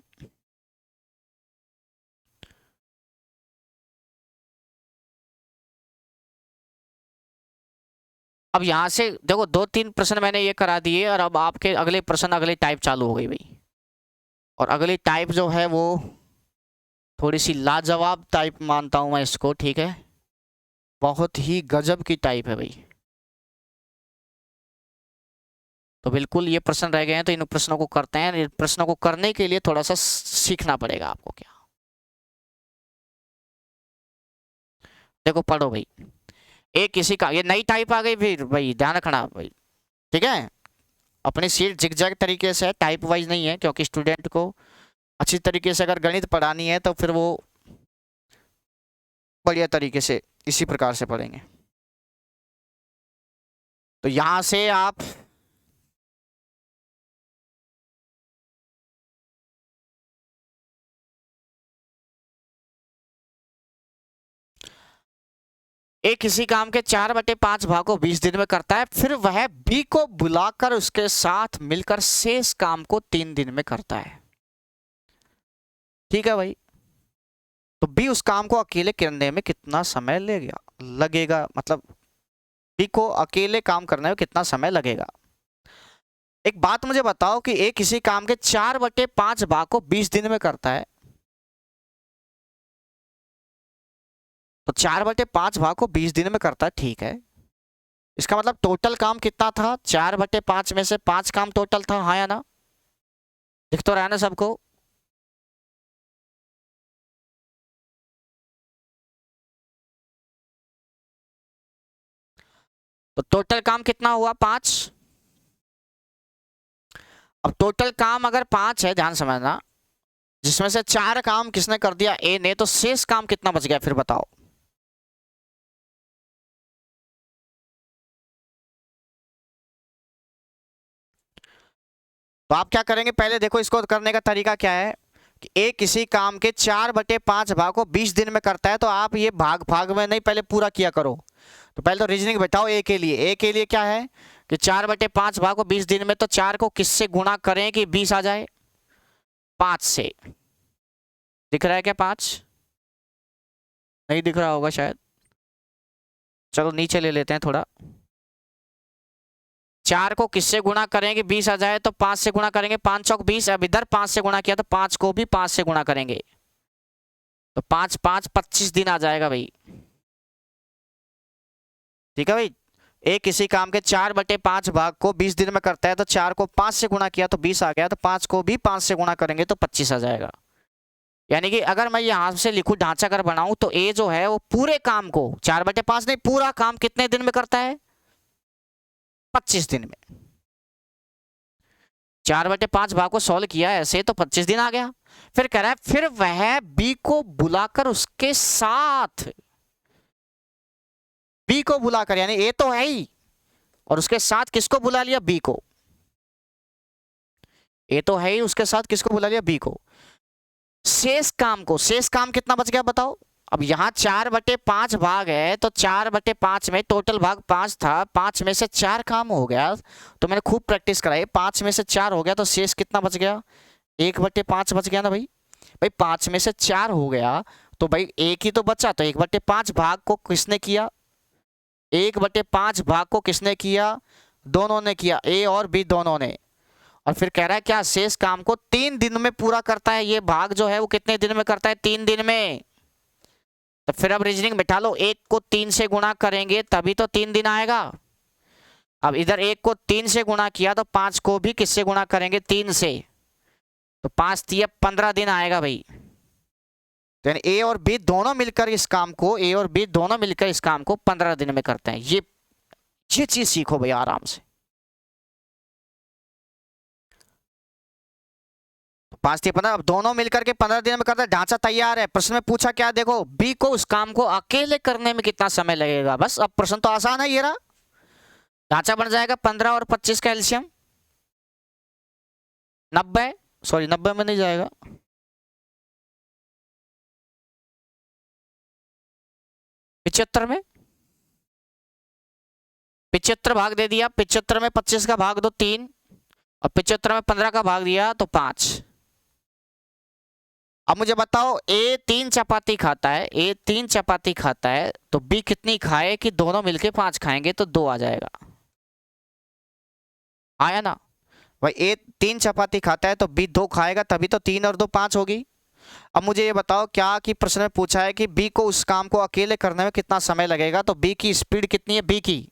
अब यहां से देखो 2-3 प्रश्न मैंने ये करा दिए और अब आपके अगले प्रश्न अगले टाइप चालू हो गई भाई। और अगली टाइप जो है वो थोड़ी सी लाजवाब टाइप मानता हूं मैं इसको, ठीक है, बहुत ही गजब की टाइप है भाई। तो बिल्कुल ये प्रश्न रह गए हैं तो इन प्रश्नों को करते हैं। इन प्रश्नों को करने के लिए थोड़ा सा सीखना पड़ेगा आपको। क्या देखो पढ़ो भाई। एक किसी का, ये नई टाइप आ गई फिर भाई, ध्यान रखना भाई, ठीक है। अपनी सीट जिगजैग तरीके से टाइप वाइज नहीं है, क्योंकि स्टूडेंट को अच्छी तरीके से अगर गणित पढ़ानी है तो फिर वो बढ़िया तरीके से इसी प्रकार से पढ़ेंगे। तो यहां से आप एक किसी काम के 4/5 भाग को 20 दिन में करता है, फिर वह बी को बुलाकर उसके साथ मिलकर शेष काम को 3 दिन में करता है। ठीक है भाई, तो बी उस काम को अकेले करने में कितना समय लगेगा, मतलब बी को अकेले काम करने में कितना समय लगेगा। एक बात मुझे बताओ कि ए किसी काम के 4/5 भाग को 20 दिन में करता है, तो 4/5 भाग को 20 दिन में करता है, ठीक है। इसका मतलब टोटल काम कितना था, 4/5 में से 5 काम टोटल था, हाँ या ना, दिख तो रहा है ना सबको। तो टोटल काम कितना हुआ, 5। अब टोटल काम अगर 5 है, ध्यान समझना, जिसमें से 4 काम किसने कर दिया, ए ने, तो शेष काम कितना बच गया फिर बताओ। तो आप क्या करेंगे, पहले देखो इसको करने का तरीका क्या है कि ए किसी काम के 4/5 भाग को 20 दिन में करता है, तो आप ये भाग भाग में नहीं, पहले पूरा किया करो। तो पहले तो रीजनिंग बैठाओ ए के लिए। ए के लिए क्या है कि 4/5 भाग को 20 दिन में, तो 4 को किससे गुणा करें कि 20 आ जाए, 5 से। दिख रहा है क्या, 5 नहीं दिख रहा होगा शायद, चलो नीचे ले लेते हैं थोड़ा। 4 को किससे गुणा करेंगे 20 आ जाए, तो 5 से गुणा करेंगे, 5 चौक 20। अब इधर 5 से गुणा किया तो 5 को भी 5 से गुणा करेंगे, तो 5 5 25 दिन आ जाएगा भाई। ठीक है भाई, एक किसी काम के 4/5 भाग को 20 दिन में करता है, तो 4 को 5 से गुणा किया तो 20 आ गया, तो 5 को भी 5 से गुणा करेंगे तो 25 आ जाएगा। यानी कि अगर मैं यहां से लिखूं ढांचा कर बनाऊं, तो ए जो है वो पूरे काम को 4/5 नहीं, पूरा काम कितने दिन में करता है, 25 दिन में। 4/5 भाग को सॉल्व किया ऐसे तो 25 दिन आ गया। फिर कह रहा है फिर वह बी को बुलाकर उसके साथ, बी को बुलाकर, यानी ए तो है ही, और उसके साथ किसको बुला लिया, बी को। ए तो है ही, उसके साथ किसको बुला लिया, बी को। शेष काम को, शेष काम कितना बच गया बताओ। अब यहां 4/5 भाग है, तो 4/5 में टोटल भाग 5 था, 5 में से 4 काम हो गया, तो मैंने खूब प्रैक्टिस कराई, 5 में से 4 हो गया, तो शेष कितना बच गया, 1/5 बच गया ना भाई। भाई 5 में से 4 हो गया, तो भाई एक ही तो बचा, तो 1/5 भाग को किसने किया, 1/5 भाग को किसने किया, दोनों ने किया, ए और बी दोनों ने। और फिर कह रहा है क्या, शेष काम को 3 दिन में पूरा करता है, ये भाग जो है वो कितने दिन में करता है, 3 दिन में। तो फिर अब रीजनिंग बिठा लो, 1 को 3 से गुणा करेंगे तभी तो 3 दिन आएगा। अब इधर 1 को 3 से गुणा किया, तो 5 को भी किससे गुणा करेंगे, 3 से, तो 5 3 15 दिन आएगा भाई। तो यानी ए और बी दोनों मिलकर इस काम को, ए और बी दोनों मिलकर इस काम को 15 दिन में करते हैं। ये चीज सीखो भाई आराम से। 5 3 15, अब दोनों मिलकर के 15 दिन में करता है, ढांचा तैयार है। प्रश्न में पूछा क्या, देखो बी को उस काम को अकेले करने में कितना समय लगेगा, बस अब प्रश्न तो आसान है ये रहा। ढांचा बन जाएगा 15 और 25 का एलसीएम 90, सॉरी 90 में नहीं जाएगा, 75 में, 75 भाग दे दिया, 75 में 25 का भाग दो 3, और 75 में 15 का भाग दिया तो 5। अब मुझे बताओ ए 3 चपाती खाता है, ए 3 चपाती खाता है तो बी कितनी खाए कि दोनों मिलके 5 खाएंगे तो 2 आ जाएगा, आया ना भाई। ए 3 चपाती खाता है तो बी 2 खाएगा, तभी तो 3 और 2 5 होगी। अब मुझे ये बताओ क्या कि प्रश्न में पूछा है कि बी को उस काम को अकेले करने में कितना समय लगेगा, तो बी की स्पीड कितनी है, बी की,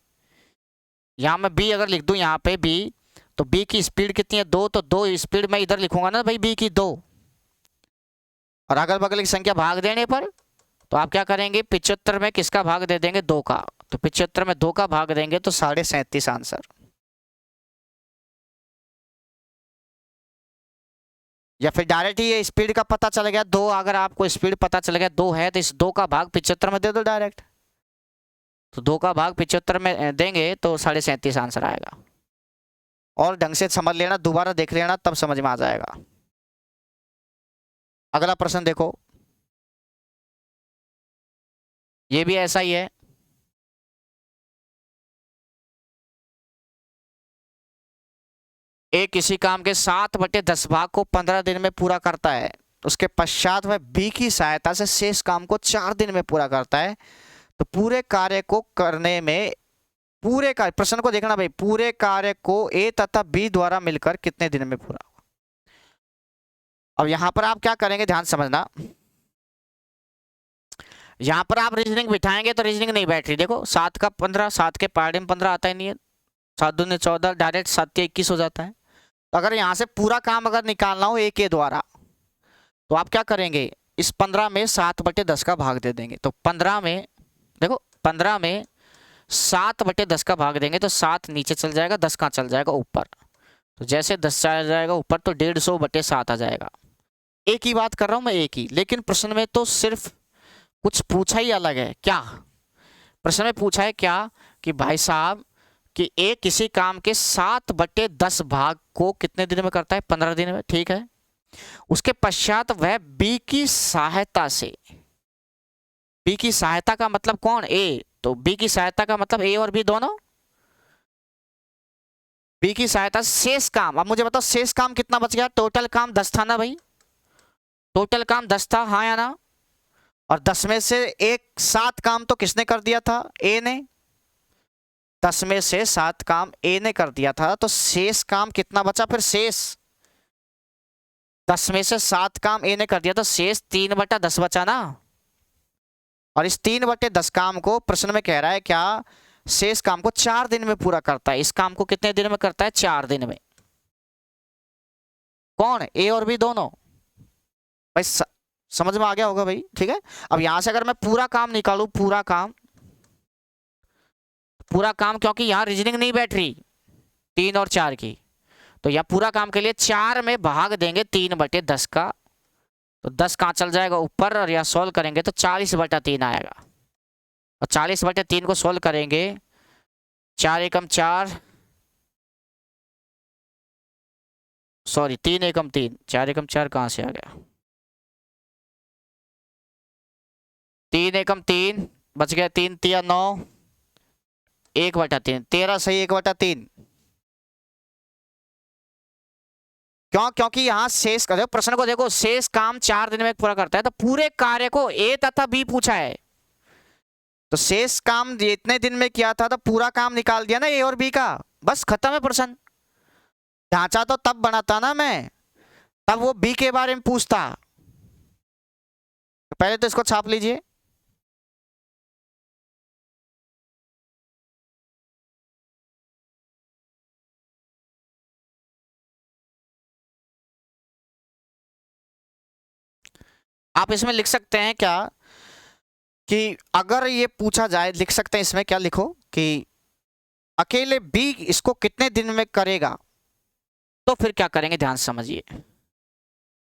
यहां मैं बी अगर लिख दूं यहाँ पे बी, तो बी की स्पीड कितनी है 2, तो 2 स्पीड मैं इधर लिखूंगा ना भाई बी की 2, और अगल बगल की संख्या भाग देने पर तो आप क्या करेंगे 75 में किसका भाग दे देंगे 2 का, तो 75 में 2 का भाग देंगे तो 37.5 आंसर। या फिर डायरेक्ट ही ये स्पीड का पता चल गया 2, अगर आपको स्पीड पता चल गया 2 है तो इस 2 का भाग 75 में दे दो डायरेक्ट, तो 2 का भाग 75 में देंगे तो 37.5 आंसर आएगा। और ढंग से समझ लेना, दोबारा देख लेना तब समझ में आ जाएगा। अगला प्रश्न देखो, ये भी ऐसा ही है। ए किसी काम के 7/10 भाग को 15 दिन में पूरा करता है, उसके पश्चात वह बी की सहायता से शेष काम को 4 दिन में पूरा करता है, तो पूरे कार्य को करने में, पूरे कार्य, प्रश्न को देखना भाई, पूरे कार्य को ए तथा बी द्वारा मिलकर कितने दिन में पूरा होगा। अब यहां पर आप क्या करेंगे ध्यान समझना, यहां पर आप रीजनिंग बिठाएंगे तो रीजनिंग नहीं बैठ रही, देखो 7 का 15, 7 के पहाड़ी में 15 आता ही नहीं है, 7 दूनी 14, डायरेक्ट 7 के 21 हो जाता है। तो अगर यहां से पूरा काम अगर निकालना हो ए के द्वारा तो आप क्या करेंगे, इस 15 में 7/10 का भाग दे देंगे, तो 15 में देखो 15 में 7/10 का भाग देंगे तो 7 नीचे चल जाएगा, 10 कहाँ चल जाएगा ऊपर, तो जैसे 10 चला जाएगा ऊपर तो 150/7 आ जाएगा। एक ही बात कर रहा हूं मैं, एक ही, लेकिन प्रश्न में तो सिर्फ कुछ पूछा ही अलग है। क्या प्रश्न में पूछा है क्या कि भाई साहब कि ए किसी काम के 7/10 भाग को कितने दिन में करता है, 15 दिन में, ठीक है। उसके पश्चात वह बी की सहायता से, बी की सहायता का मतलब कौन, ए, तो बी की सहायता का मतलब ए और बी दोनों, बी की सहायता शेष काम। अब मुझे बताओ शेष काम कितना बच गया, टोटल काम 10 था ना भाई, टोटल काम 10 था, हाँ या ना, और 10 में से एक 7 काम तो किसने कर दिया था, ए ने, 10 में से 7 काम ए ने कर दिया था, तो शेष काम कितना बचा फिर, शेष 10 में से 7 काम ए ने कर दिया तो शेष 3/10 बचा ना, और इस 3/10 काम को प्रश्न में कह रहा है क्या, शेष काम को 4 दिन में पूरा करता है। इस काम को कितने दिन में करता है, 4 दिन में। कौन, ए और बी दोनों, भाई समझ में आ गया होगा भाई, ठीक है। अब यहां से अगर मैं पूरा काम निकालू, पूरा काम, पूरा काम, क्योंकि यहां रीजनिंग नहीं बैठ रही 3 और 4 की, तो यह पूरा काम के लिए 4 में भाग देंगे 3/10 का, तो 10 कहाँ चल जाएगा ऊपर, और यह सोल्व करेंगे तो 40/3 आएगा, और 40/3 को सोल्व करेंगे, 4 एकम 4, सॉरी 3 एकम 3, 4 एकम 4 कहां से आ गया, 3 एकम 3 बच गया, 3 तिया 9, 1/3, 13 सही 1/3। क्यों, क्योंकि यहां शेष, प्रश्न को देखो, शेष काम 4 दिन में पूरा करता है, तो पूरे कार्य को ए तथा बी पूछा है, तो शेष काम इतने दिन में किया था तो पूरा काम निकाल दिया ना ए और बी का, बस खत्म है प्रश्न। ढांचा तो तब बनाता ना मैं, तब वो बी के बारे में पूछता, तो पहले तो इसको छाप लीजिए। आप इसमें लिख सकते हैं क्या कि अगर ये पूछा जाए, लिख सकते हैं इसमें क्या, लिखो कि अकेले बी इसको कितने दिन में करेगा, तो फिर क्या करेंगे ध्यान समझिए,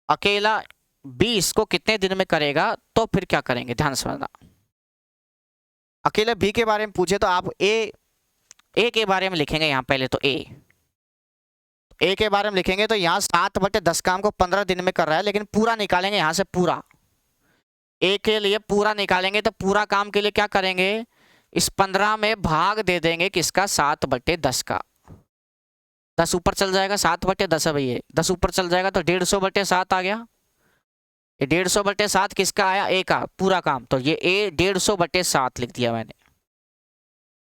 अकेला बी इसको कितने दिन में करेगा तो फिर क्या करेंगे ध्यान समझना। अकेले बी के बारे में पूछे तो आप ए ए के बारे में लिखेंगे यहाँ पहले तो ए के बारे में लिखेंगे तो यहाँ 7/10 काम को 15 दिन में कर रहा है, लेकिन पूरा निकालेंगे यहाँ से पूरा। ए के लिए पूरा निकालेंगे तो पूरा काम के लिए क्या करेंगे, इस 15 में भाग दे देंगे किसका, 7/10 का। 10 ऊपर चल जाएगा, 7/10 है भैया, 10 ऊपर चल जाएगा तो 150/7 आ गया। ये 150/7 किसका आया, ए का पूरा काम, तो ये ए 150/7 लिख दिया मैंने।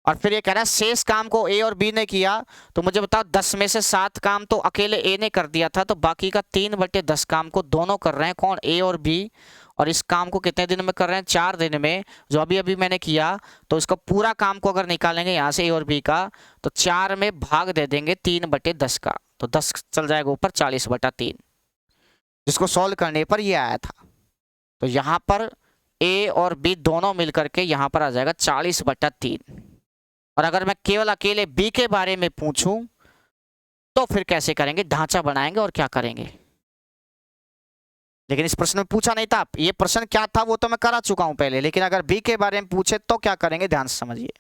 और फिर ये कह रहा है शेष काम को ए और बी ने किया, तो मुझे बताओ 10 में से 7 काम तो अकेले ए ने कर दिया था, तो बाकी का 3/10 काम को दोनों कर रहे हैं, कौन, ए और बी। और इस काम को कितने दिन में कर रहे हैं, 4 दिन में, जो अभी अभी मैंने किया। तो इसका पूरा काम को अगर निकालेंगे यहाँ से ए और बी का, तो 4 में भाग दे देंगे 3/10 का, तो 10 चल जाएगा ऊपर, 40/3, जिसको सॉल्व करने पर ये आया था। तो यहाँ पर ए और बी दोनों मिलकर के यहाँ पर आ जाएगा 40/3। और अगर मैं केवल अकेले बी के बारे में पूछूं तो फिर कैसे करेंगे, ढांचा बनाएंगे और क्या करेंगे। लेकिन इस प्रश्न में पूछा नहीं था, ये प्रश्न क्या था वो तो मैं करा चुका हूं पहले, लेकिन अगर बी के बारे में पूछे तो क्या करेंगे, ध्यान से समझिए।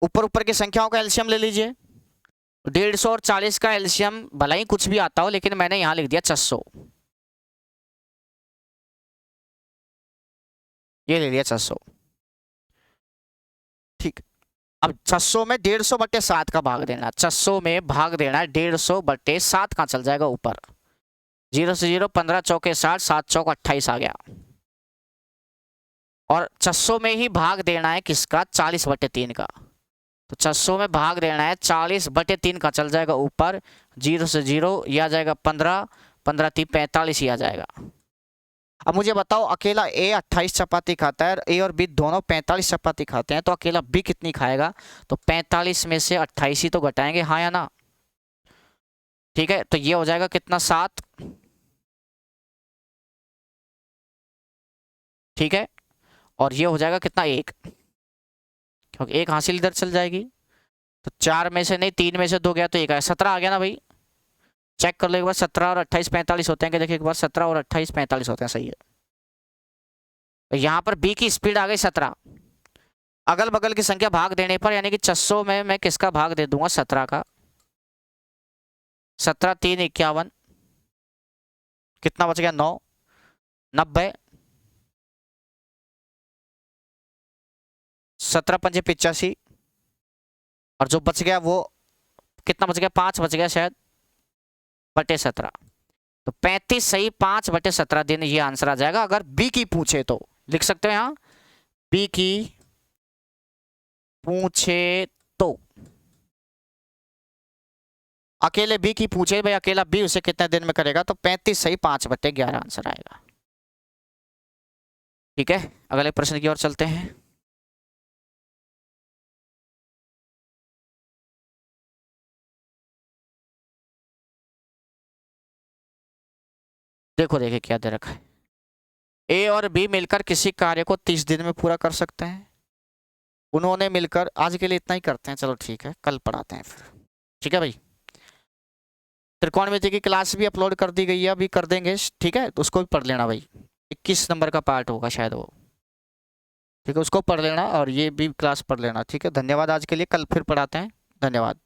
ऊपर ऊपर की संख्याओं का एलसीएम ले लीजिए। 150 और 40 का एलसीएम भला ही कुछ भी आता हो, लेकिन मैंने यहां लिख दिया 600, ये ले लिया 600, ठीक। अब 600 में 150/7 का भाग देना, 600 में भाग देना है 150/7, कहाँ चल जाएगा ऊपर, 0 से 0, 15 चौके 60, 7 चौक 28 आ गया। और 600 में ही भाग देना है किसका, 40/3 का, तो 600 में भाग देना है 40/3 का, चल जाएगा ऊपर, 0 से 0, यह आ जाएगा 15, 15 3 45 ही आ जाएगा। अब मुझे बताओ अकेला ए 28 चपाती खाता है, ए और बी दोनों 45 चपाती खाते हैं, तो अकेला बी कितनी खाएगा, तो 45 में से 28 ही तो घटाएंगे, हाँ या ना, ठीक है। तो ये हो जाएगा कितना, 7, ठीक है। और ये हो जाएगा कितना, 1, क्योंकि 1 हासिल इधर चल जाएगी, तो 4 में से नहीं, 3 में से 2 गया तो 1 आया, 17 आ गया ना भाई। चेक कर लो एक बार, 17 और 28 45 होते हैं कि, देखिए एक बार 17 और 28 45 होते हैं, सही है। तो यहाँ पर बी की स्पीड आ गई 17, अगल बगल की संख्या भाग देने पर, यानी कि 600 में मैं किसका भाग दे दूंगा, 17 का, 17 3 51, कितना बच गया, 9, 90, 17 5 85, और जो बच गया वो कितना बच गया, 5 बच गया शायद, बटे 17, तो 35 सही 5/17 दिन ये आंसर आ जाएगा। अगर बी की पूछे तो लिख सकते हो यहाँ, बी की पूछे तो, अकेले बी की पूछे भाई, अकेला बी उसे कितने दिन में करेगा, तो 35 सही 5/11 आंसर आएगा, ठीक है। अगले प्रश्न की ओर चलते हैं। देखो देखिए क्या दे रखा है, ए और बी मिलकर किसी कार्य को 30 दिन में पूरा कर सकते हैं। उन्होंने मिलकर, आज के लिए इतना ही करते हैं, चलो ठीक है, कल पढ़ाते हैं फिर, ठीक है भाई। त्रिकोणमिति की क्लास भी अपलोड कर दी गई है, अभी कर देंगे, ठीक है, तो उसको भी पढ़ लेना भाई, 21 नंबर का पार्ट होगा शायद वो, ठीक है, उसको पढ़ लेना और ये भी क्लास पढ़ लेना, ठीक है। धन्यवाद आज के लिए, कल फिर पढ़ाते हैं, धन्यवाद।